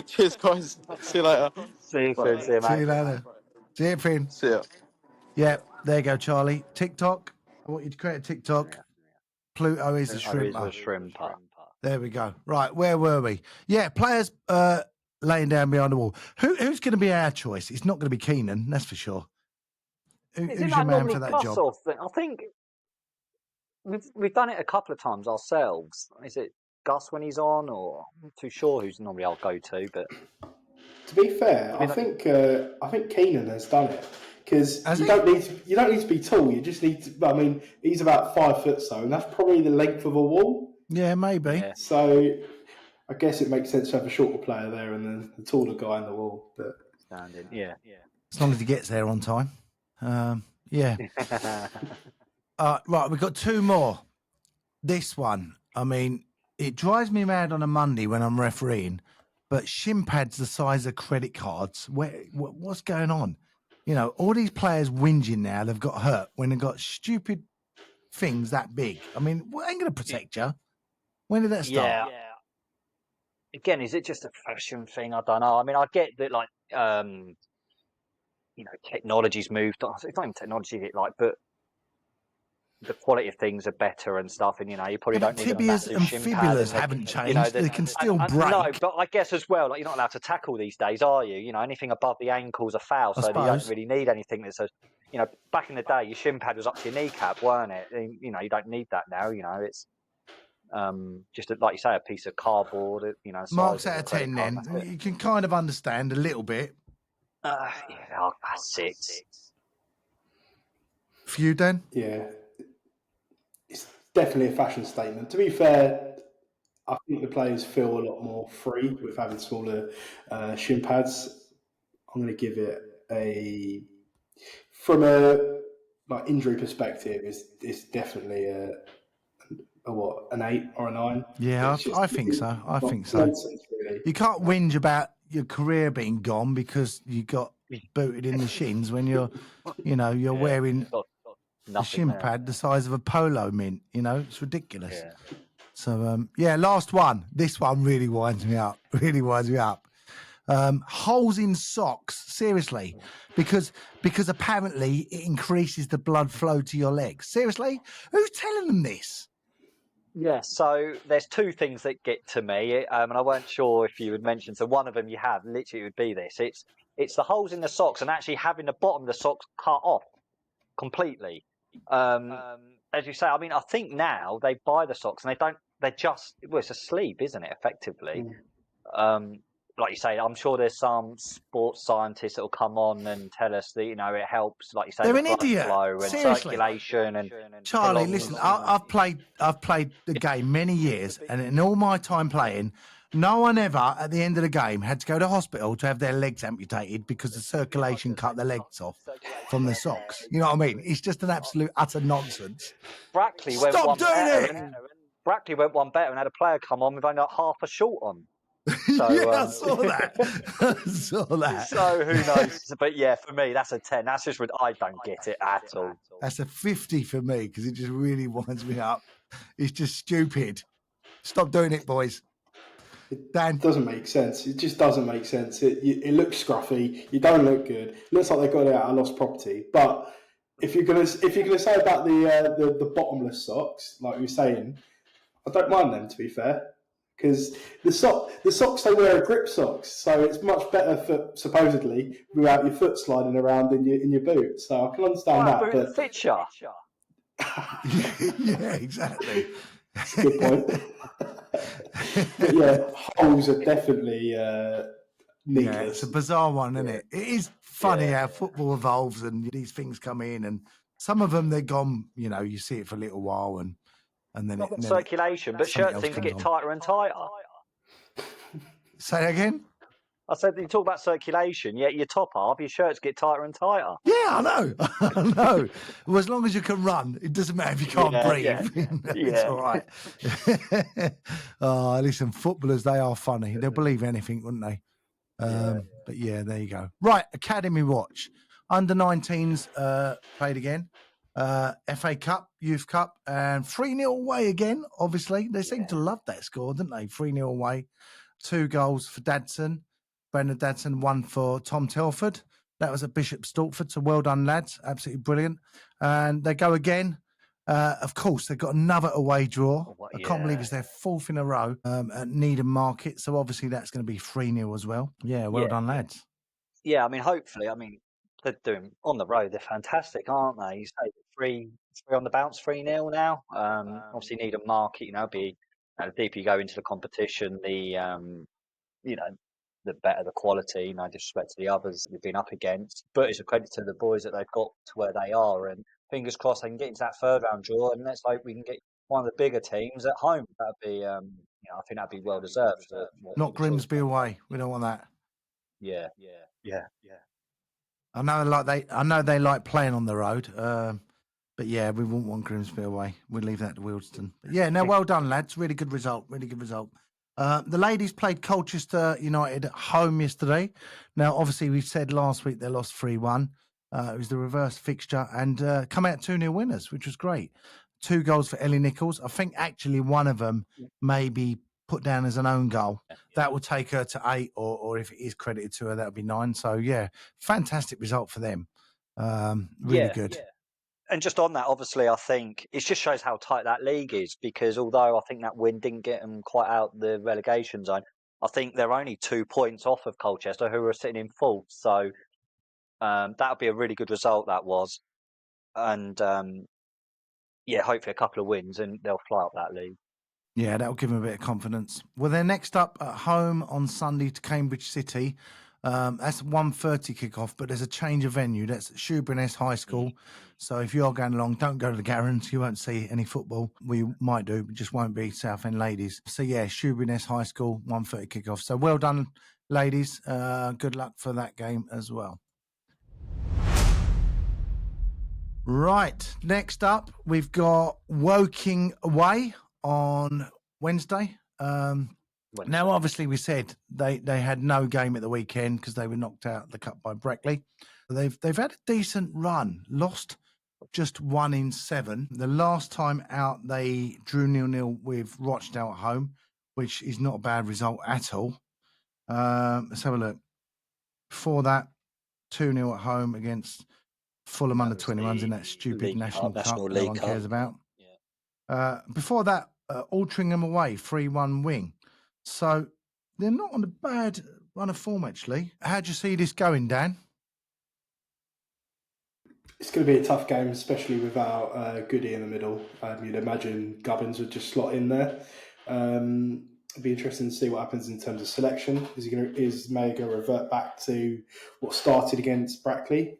[SPEAKER 5] Cheers, guys. See you later.
[SPEAKER 3] See you, Finn. See you, mate.
[SPEAKER 2] See you later. See you, Finn.
[SPEAKER 5] See ya.
[SPEAKER 2] Yeah, there you go, Charlie. TikTok. I want you to create a TikTok. PLUTO is a shrimper. There we go. Right, where were we? Yeah, players laying down behind the wall. Who's going to be our choice? It's not going to be Keenan, that's for sure. Who's your man for that job?
[SPEAKER 3] Sort of thing? I think we've done it a couple of times ourselves. Is it Gus when he's on, or I'm not too sure who's normally I'll go to. But
[SPEAKER 4] to be fair, I think Keenan has done it. Because you don't need to be tall. You just need to. I mean, he's about 5 foot, so and that's probably the length of a wall.
[SPEAKER 2] Yeah, maybe. Yeah.
[SPEAKER 4] So I guess it makes sense to have a shorter player there and then the taller guy in the wall. But
[SPEAKER 3] standing, yeah.
[SPEAKER 2] As long as he gets there on time. Yeah. Right, we've got 2 more. This one, I mean, it drives me mad on a Monday when I'm refereeing, but shin pads the size of credit cards. What's going on? You know, all these players whinging now, they've got hurt when they've got stupid things that big. I mean, what ain't going to protect you? When did that start?
[SPEAKER 3] Yeah. Again, is it just a fashion thing? I don't know. I mean, I get that, like, technology's moved on. It's not even technology, but the quality of things are better and stuff, and you probably don't need
[SPEAKER 2] tibias and fibulas haven't changed. They can still break.
[SPEAKER 3] No, but I guess as well, like you're not allowed to tackle these days, are you? Anything above the ankle's a foul, so you don't really need anything that says. Back in the day, your shin pad was up to your kneecap, weren't it? You don't need that now. It's just like you say, a piece of cardboard.
[SPEAKER 2] Marks out of 10. Then you can kind of understand a little bit.
[SPEAKER 3] I'll go 6.
[SPEAKER 2] For you, Dan?
[SPEAKER 4] Yeah, it's definitely a fashion statement. To be fair, I think the players feel a lot more free with having smaller shin pads. I'm going to give it from a injury perspective, it's definitely an 8 or a 9.
[SPEAKER 2] Yeah, I think so. I think so.
[SPEAKER 4] Nonsense, really.
[SPEAKER 2] You can't whinge about your career being gone because you got booted in the shins when you're wearing a shin pad the size of a polo mint. It's ridiculous.
[SPEAKER 3] Yeah.
[SPEAKER 2] So, last one. This one really winds me up. Holes in socks, seriously, because apparently it increases the blood flow to your legs. Seriously, who's telling them this?
[SPEAKER 3] Yeah, so there's 2 things that get to me, and I weren't sure if you would mention. So one of them you have, literally, it would be this. It's the holes in the socks and actually having the bottom of the socks cut off completely. As you say, I mean, I think now they buy the socks and it's a sleeve, isn't it, effectively? Like you say, I'm sure there's some sports scientists that will come on and tell us that, it helps, like you say,
[SPEAKER 2] They're
[SPEAKER 3] the
[SPEAKER 2] an
[SPEAKER 3] blood
[SPEAKER 2] idiot.
[SPEAKER 3] flow and
[SPEAKER 2] Seriously.
[SPEAKER 3] circulation. And
[SPEAKER 2] Charlie, listen, I've played the game many years, and in all my time playing, no one ever at the end of the game had to go to hospital to have their legs amputated because the circulation cut their legs off from the socks. You know what I mean? It's just an absolute utter nonsense.
[SPEAKER 3] Brackley
[SPEAKER 2] Stop
[SPEAKER 3] went
[SPEAKER 2] doing it!
[SPEAKER 3] Brackley went one better and had a player come on with only half a short on. So,
[SPEAKER 2] I saw that.
[SPEAKER 3] So who knows? But yeah, for me, that's a 10. That's just I don't get it at all.
[SPEAKER 2] That's a 50 for me because it just really winds me up. It's just stupid. Stop doing it, boys. Dan?
[SPEAKER 4] It doesn't make sense. It just doesn't make sense. It looks scruffy. You don't look good. It looks like they got it out of lost property. But if you're gonna say about the bottomless socks, like you were saying, I don't mind them, to be fair, because the socks they wear are grip socks, so it's much better for supposedly without your foot sliding around in your boot. So I can understand that. But
[SPEAKER 3] fit you.
[SPEAKER 2] Yeah, exactly.
[SPEAKER 4] That's a good point. But yeah, holes are definitely needless.
[SPEAKER 2] Yeah, it's a bizarre one, isn't it? It is funny how football evolves and these things come in, and some of them they're gone. You see it for a little while, and then
[SPEAKER 3] circulation, but shirts seem to get tighter and tighter.
[SPEAKER 2] Say that again.
[SPEAKER 3] I said you talk about circulation, yet your top half, your shirts get tighter and tighter.
[SPEAKER 2] Yeah, I know. I know. Well, as long as you can run, it doesn't matter if you can't breathe. It's all right. Listen, footballers, they are funny. They'll believe anything, wouldn't they? But yeah, there you go. Right, Academy Watch. Under-19s played again. FA Cup, Youth Cup, and 3-0 away again, obviously. They seem to love that score, didn't they? 3-0 away. 2 goals for Dadson. Brendan Dadson, 1 for Tom Telford. That was at Bishop Stortford, so well done, lads. Absolutely brilliant. And they go again. Of course, they've got another away draw. I can't believe it's their 4th in a row at Needham Market. So obviously that's going to be 3-0 as well. Yeah, well done, lads.
[SPEAKER 3] Yeah, I mean, hopefully, they're doing on the road. They're fantastic, aren't they? You say 3 on the bounce, 3-0 now. Obviously, Needham Market, the deeper you go into the competition, the better the quality, no disrespect to the others you've been up against. But it's a credit to the boys that they've got to where they are. And fingers crossed they can get into that 3rd round draw. And let's hope we can get one of the bigger teams at home. That'd be, I think that'd be well deserved.
[SPEAKER 2] Not Grimsby away. We don't want that.
[SPEAKER 3] Yeah.
[SPEAKER 2] I know they like playing on the road. But yeah, we wouldn't want Grimsby away. We'd leave that to Wealdstone. But yeah, no, well done, lads. Really good result. The ladies played Colchester United at home yesterday. Now, obviously, we said last week they lost 3-1. It was the reverse fixture and come out 2-0 winners, which was great. 2 goals for Ellie Nichols. I think actually one of them may be put down as an own goal. That will take her to 8, or if it is credited to her, that would be 9. So, yeah, fantastic result for them. Really good. Yeah.
[SPEAKER 3] And just on that, obviously, I think it just shows how tight that league is, because although I think that win didn't get them quite out the relegation zone, I think they're only 2 points off of Colchester, who are sitting in 4th. So that would be a really good result, that was. And hopefully a couple of wins and they'll fly up that league.
[SPEAKER 2] Yeah, that'll give them a bit of confidence. Well, they're next up at home on Sunday to Cambridge City. That's 1:30 kickoff, but there's a change of venue. That's Shoeburyness High School. So if you are going along, don't go to the Garrons. You won't see any football. We might do, but just won't be Southend ladies. So yeah, Shoeburyness High School, 1:30 kickoff. So well done, ladies. Good luck for that game as well. Right, next up, we've got Woking away on Wednesday. Now, obviously, we said they had no game at the weekend because they were knocked out of the cup by Brackley. They've had a decent run, lost just 1 in 7. The last time out, they drew 0-0 with Rochdale at home, which is not a bad result at all. Let's have a look. Before that, 2-0 at home against Fulham under 21s in that stupid National Cup no one cares about. Yeah. Before that, Altrincham away, 3-1 win. So they're not on a bad run of form, actually. How do you see this going, Dan?
[SPEAKER 4] It's going to be a tough game, especially without Goody in the middle. You'd imagine Gubbins would just slot in there. It'd be interesting to see what happens in terms of selection. Is May going to revert back to what started against Brackley?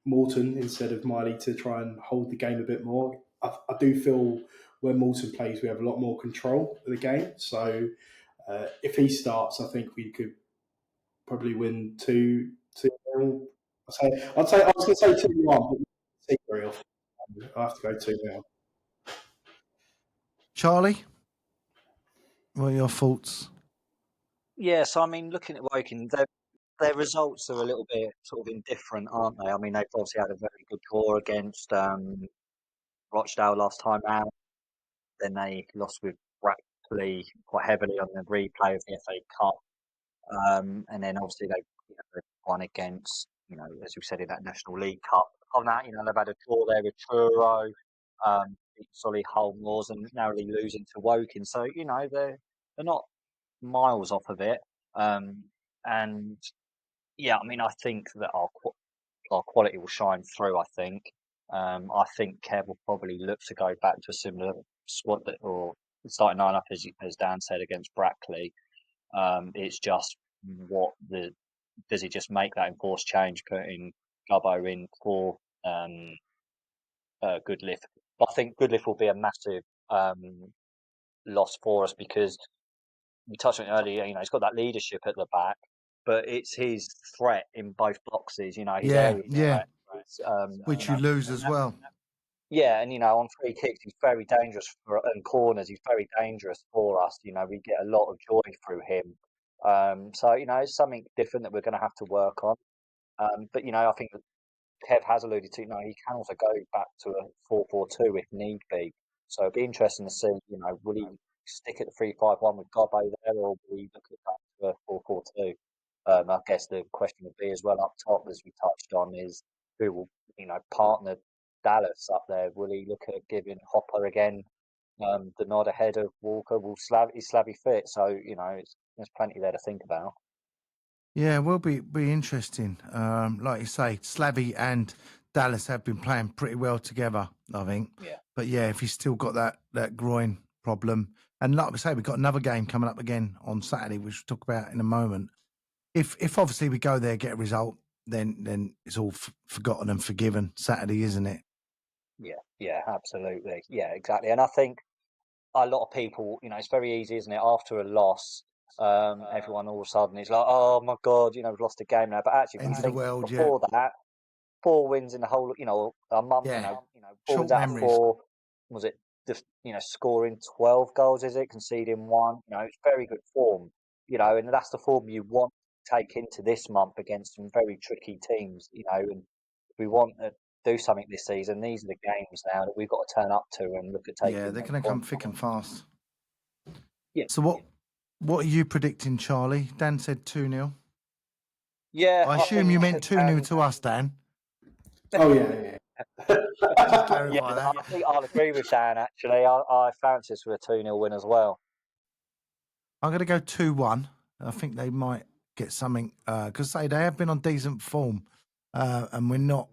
[SPEAKER 4] Morton instead of Miley to try and hold the game a bit more. I do feel when Morton plays, we have a lot more control of the game. So if he starts, I think we could probably win 2-0. I was going to say 2-1, but I have to go 2-0.
[SPEAKER 2] Charlie, what are your thoughts?
[SPEAKER 3] Yeah, so I mean, looking at Woking, their results are a little bit sort of indifferent, aren't they? I mean, they've obviously had a very good draw against Rochdale last time out. Then they lost with Brackley quite heavily on the replay of the FA Cup. And then obviously they've won against, as we said, in that National League Cup. On that, they've had a draw there with Truro, Solihull Moors, and narrowly losing to Woking. So, they're not miles off of it. And yeah, I mean, I think that our quality will shine through. I think Kev will probably look to go back to a similar squad or starting lineup as Dan said against Brackley. It's just does he just make that enforced change, putting Gubbo in for Goodliff? I think Goodliff will be a massive loss for us because we touched on it earlier. He's got that leadership at the back, but it's his threat in both boxes. His area threat,
[SPEAKER 2] which you lose as well.
[SPEAKER 3] Yeah, and on free kicks, he's very dangerous and corners. He's very dangerous for us. We get a lot of joy through him. So it's something different that we're going to have to work on. But I think that Kev has alluded to. He can also go back to a 4-4-2 if need be. So it'd be interesting to see. Will he stick at the 3-5-1 with Gobbo there, or will he look at that to a 4-4-2? I guess the question would be as well up top, as we touched on, is who will partner Dallas up there. Will he look at giving Hopper again the nod ahead of Walker? Is Slavy fit? So there's plenty there to think about.
[SPEAKER 2] Yeah, will be interesting. Like you say, Slavy and Dallas have been playing pretty well together, I think.
[SPEAKER 3] Yeah.
[SPEAKER 2] But yeah, if he's still got that groin problem, and like we say, we've got another game coming up again on Saturday, which we'll talk about in a moment. If obviously we go there, get a result, then it's all forgotten and forgiven Saturday, isn't it?
[SPEAKER 3] Yeah, absolutely. Yeah, exactly. And I think a lot of people, it's very easy, isn't it? After a loss, everyone all of a sudden is like, oh my God, we've lost a game now. But actually,
[SPEAKER 2] End of the world,
[SPEAKER 3] before that, 4 wins in the whole, a month, 4 wins out of 4. Was it just, scoring 12 goals, is it? Conceding 1. It's very good form, and that's the form you want to take into this month against some very tricky teams, and if we want to do something this season, these are the games now that we've got to turn up to and look at taking.
[SPEAKER 2] Yeah, they're going to come thick and fast.
[SPEAKER 3] Yeah.
[SPEAKER 2] So what are you predicting, Charlie? Dan said 2-0.
[SPEAKER 3] Yeah.
[SPEAKER 2] I assume you meant 2-0 to us, Dan.
[SPEAKER 4] Oh yeah.
[SPEAKER 2] Just clarify that.
[SPEAKER 3] I think I'll agree with Dan. Actually, I fancy us with a 2-0 win as well.
[SPEAKER 2] I'm going to go 2-1. I think they might get something because they have been on decent form, and we're not.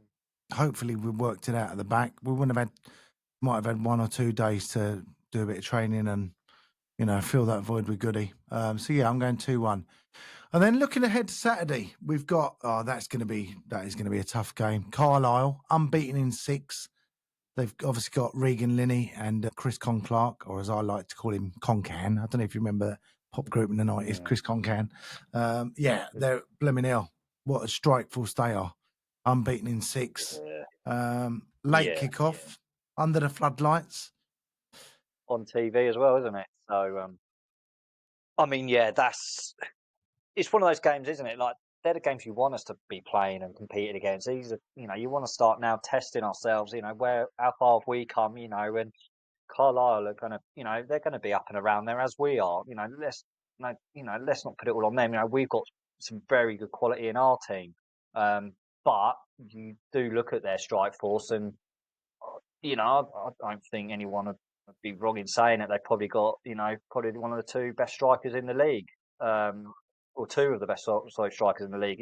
[SPEAKER 2] Hopefully, we've worked it out at the back. We might have had 1 or 2 days to do a bit of training and fill that void with Goody. So yeah, I'm going 2-1. And then looking ahead to Saturday, we've got that is going to be a tough game. Carlisle, unbeaten in 6. They've obviously got Regan Linney and Chris Clark, or as I like to call him, Concan. I don't know if you remember that pop group in the 90s, Chris Concan. They're blooming hell. What a strike force they are. Unbeaten in 6. Late kickoff, under the floodlights.
[SPEAKER 3] On TV as well, isn't it? So, I mean, it's one of those games, isn't it? Like, they're the games you want us to be playing and competing against. These are, you want to start now testing ourselves, how far have we come, and Carlisle are going to, they're going to be up and around there as we are. Let's not put it all on them. We've got some very good quality in our team. But you do look at their strike force and, I don't think anyone would be wrong in saying that they've probably got, probably one of the 2 best strikers in the league. Or 2 of the best strikers in the league.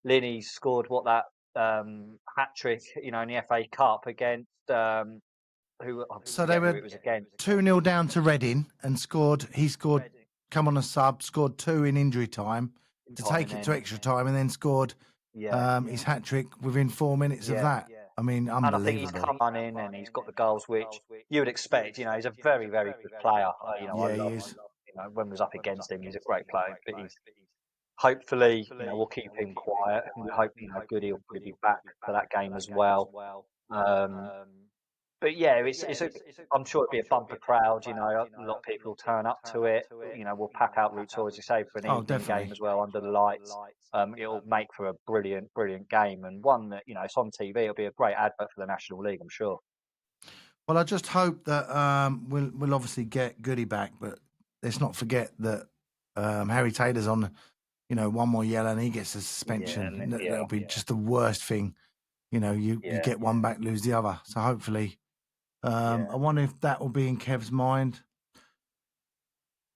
[SPEAKER 3] Linney scored that hat trick, in the FA Cup against
[SPEAKER 2] So they were 2-0 down to Reading and scored. He scored, come on a sub, scored 2 in injury time to take it to extra time, and then scored his hat trick within 4 minutes of that. I mean, unbelievable.
[SPEAKER 3] And I think he's come on in and he's got the goals which you would expect. He's a very, very good player.
[SPEAKER 2] He is.
[SPEAKER 3] When we was up against him, he's a great player. But he's hopefully, we'll keep him quiet. And we hope, Goody will be back for that game as well. But yeah, I'm sure it'll be a bumper crowd. A lot of people will turn up to it. We'll pack out route tours, as you say, for an evening game as well under the lights. It'll make for a brilliant, brilliant game, and one that it's on TV. It'll be a great advert for the National League, I'm sure.
[SPEAKER 2] Well, I just hope that we'll obviously get Goody back, but let's not forget that Harry Taylor's on, one more yellow and he gets a suspension. That'll be just the worst thing. You get one back, lose the other. So hopefully. I wonder if that will be in Kev's mind.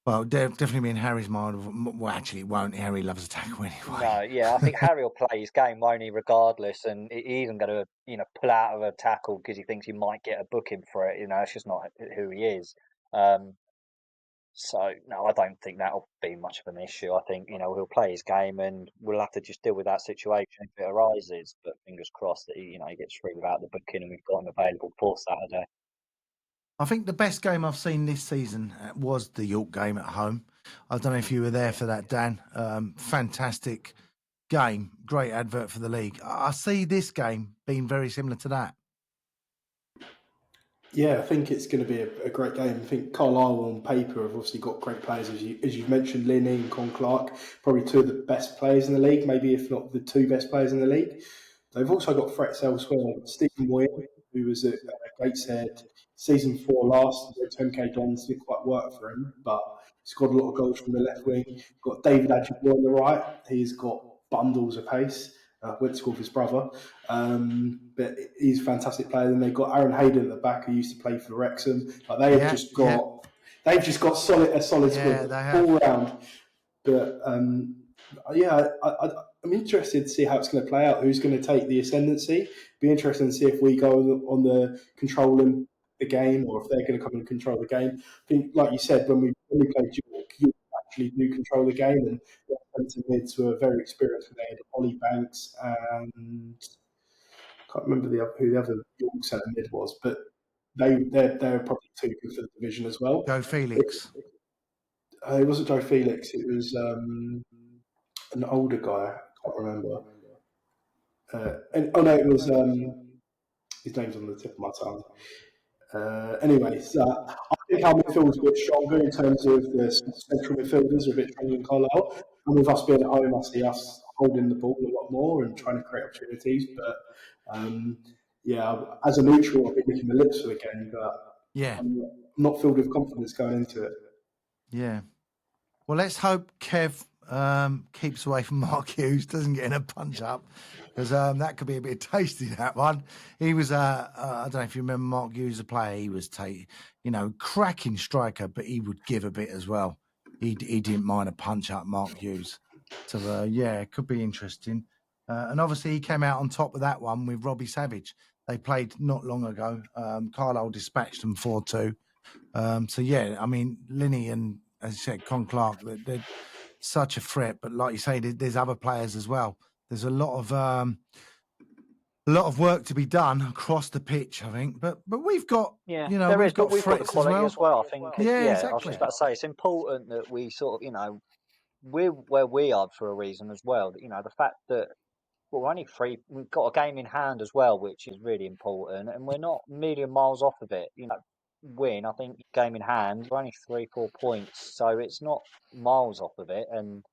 [SPEAKER 2] Well, definitely be in Harry's mind. Well, actually, it won't. Harry loves a tackle anyway.
[SPEAKER 3] No, I think Harry will play his game, won't he, regardless? And he isn't going to, pull out of a tackle because he thinks he might get a booking for it. It's just not who he is. So, no, I don't think that'll be much of an issue. I think, he'll play his game and we'll have to just deal with that situation if it arises. But fingers crossed that he gets through without the booking and we've got him available for Saturday.
[SPEAKER 2] I think the best game I've seen this season was the York game at home. I don't know if you were there for that, Dan. Fantastic game. Great advert for the league. I see this game being very similar to that.
[SPEAKER 4] Yeah, I think it's going to be a great game. I think Carlisle on paper have obviously got great players, as you've mentioned, Linney and Clark, probably 2 of the best players in the league, maybe if not the 2 best players in the league. They've also got threats elsewhere. Stephen Moyer, who was at Gateshead season 4 last, with MK Dons, didn't quite work for him, but he's got a lot of goals from the left wing. Got David Adjeboy on the right. He's got bundles of pace. Went to school with his brother, but he's a fantastic player. Then they've got Aaron Hayden at the back, who used to play for Wrexham. Like they've just got a solid squad all round. But I'm interested to see how it's going to play out. Who's going to take the ascendancy? Be interesting to see if we go on the controlling the game, or if they're going to come and control the game. I think, like you said, when we played York, you actually do control the game, and their centre mids were very experienced. They had Ollie Banks and I can't remember who the other York centre mid was, but they're probably 2 good for the division as well.
[SPEAKER 2] Joe Felix.
[SPEAKER 4] It wasn't Joe Felix. It was an older guy. I can't remember. It was his name's on the tip of my tongue. Anyway, so I think our midfield is a bit stronger in terms of the central midfielders are a bit stronger than Carlisle. And with us being at home, I see us holding the ball a lot more and trying to create opportunities. But as a neutral, I've been licking the lips for the game, but I'm not filled with confidence going into it.
[SPEAKER 2] Yeah. Well, let's hope Kev keeps away from Mark Hughes, doesn't get in a punch up, because that could be a bit tasty, that one. He was, I don't know if you remember Mark Hughes, the player, he was, cracking striker, but he would give a bit as well. He didn't mind a punch up, Mark Hughes. So, it could be interesting. And obviously he came out on top of that one with Robbie Savage. They played not long ago. Carlisle dispatched them 4-2. Linney and, as you said, Clark, they're such a threat. But like you say, there's other players as well. There's a lot of work to be done across the pitch, I think. But we've got,
[SPEAKER 3] Yeah,
[SPEAKER 2] you know,
[SPEAKER 3] there
[SPEAKER 2] we've
[SPEAKER 3] is,
[SPEAKER 2] got
[SPEAKER 3] but we've got the
[SPEAKER 2] threats
[SPEAKER 3] quality as well. I think.
[SPEAKER 2] Yeah,
[SPEAKER 3] I was
[SPEAKER 2] exactly.
[SPEAKER 3] just about to say it's important that we sort of, you know, we're where we are for a reason as well. You know, the fact that we're only we've got a game in hand as well, which is really important, and we're not a million miles off of it. You know, win, I think, game in hand, we're only 3-4 points, so it's not miles off of it. And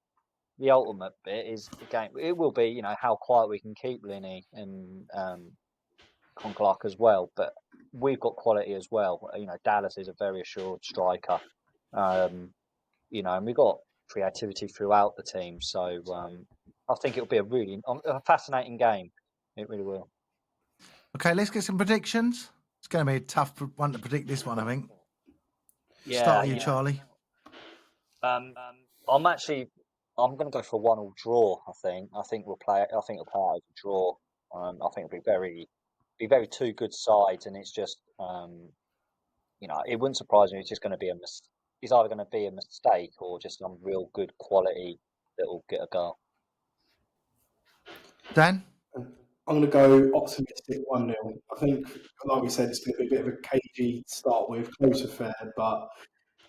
[SPEAKER 3] the ultimate bit is the game. It will be, you know, how quiet we can keep Linney and Clark as well, but we've got quality as well. You know, Dallas is a very assured striker. You know, and we've got creativity throughout the team. So I think it'll be a fascinating game. It really will.
[SPEAKER 2] Okay, let's get some predictions. It's going to be a tough one to predict, this one, I think.
[SPEAKER 3] Yeah,
[SPEAKER 2] Start with you, Charlie.
[SPEAKER 3] I'm going to go for a 1-1 draw. I think we'll play it. I think we'll play it as a draw. I think it'll be very two good sides, and it's just you know, it wouldn't surprise me. It's just going to be it's either going to be a mistake or just some real good quality that will get a goal.
[SPEAKER 2] Dan?
[SPEAKER 4] I'm going to go optimistic 1-0. I think, like we said, it's going to be a bit of a cagey to start with, close affair, but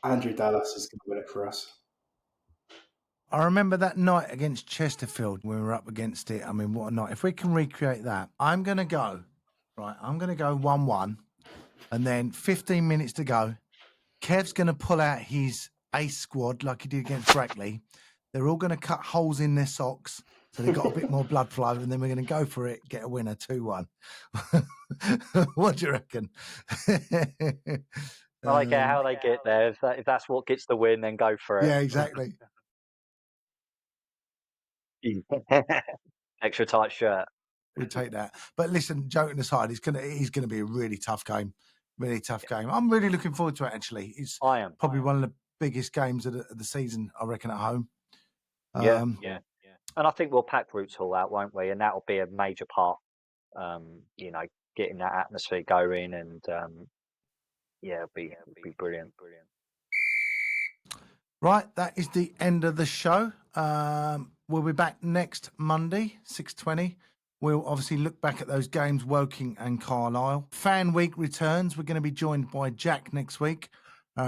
[SPEAKER 4] Andrew Dallas is going to win it for us.
[SPEAKER 2] I remember that night against Chesterfield when we were up against it. I mean, what a night. If we can recreate that, I'm going to go 1-1, and then 15 minutes to go. Kev's going to pull out his ace squad like he did against Brackley. They're all going to cut holes in their socks so they've got a bit more blood flow, and then we're going to go for it, get a winner, 2-1. What do you reckon?
[SPEAKER 3] I don't care how they get there. If that's what gets the win, then go for it.
[SPEAKER 2] Yeah, exactly.
[SPEAKER 3] Extra tight shirt.
[SPEAKER 2] We'll take that. But listen, joking aside, it's gonna be a really tough game. Really tough game. I'm really looking forward to it, actually. It's probably one of the biggest games of the season, I reckon, at home.
[SPEAKER 3] Yeah. And I think we'll pack Roots Hall out, won't we? And that'll be a major part, you know, getting that atmosphere going. And it'll be brilliant.
[SPEAKER 2] Right, that is the end of the show. We'll be back next Monday, 6:20. We'll obviously look back at those games, Woking and Carlisle. Fan Week returns. We're going to be joined by Jack next week.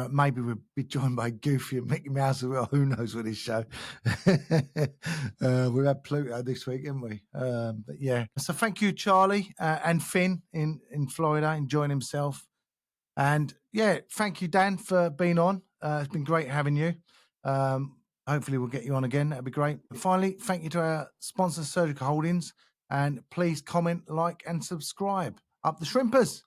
[SPEAKER 2] Maybe we'll be joined by Goofy and Mickey Mouse as well. Who knows with this show? We've had PLUTO this week, haven't we? But yeah. So thank you, Charlie, and Finn in Florida, enjoying himself. And yeah, thank you, Dan, for being on. It's been great having you. Hopefully we'll get you on again. That'd be great. And finally, thank you to our sponsor, Surgical Holdings. And please comment, like, and subscribe. Up the Shrimpers.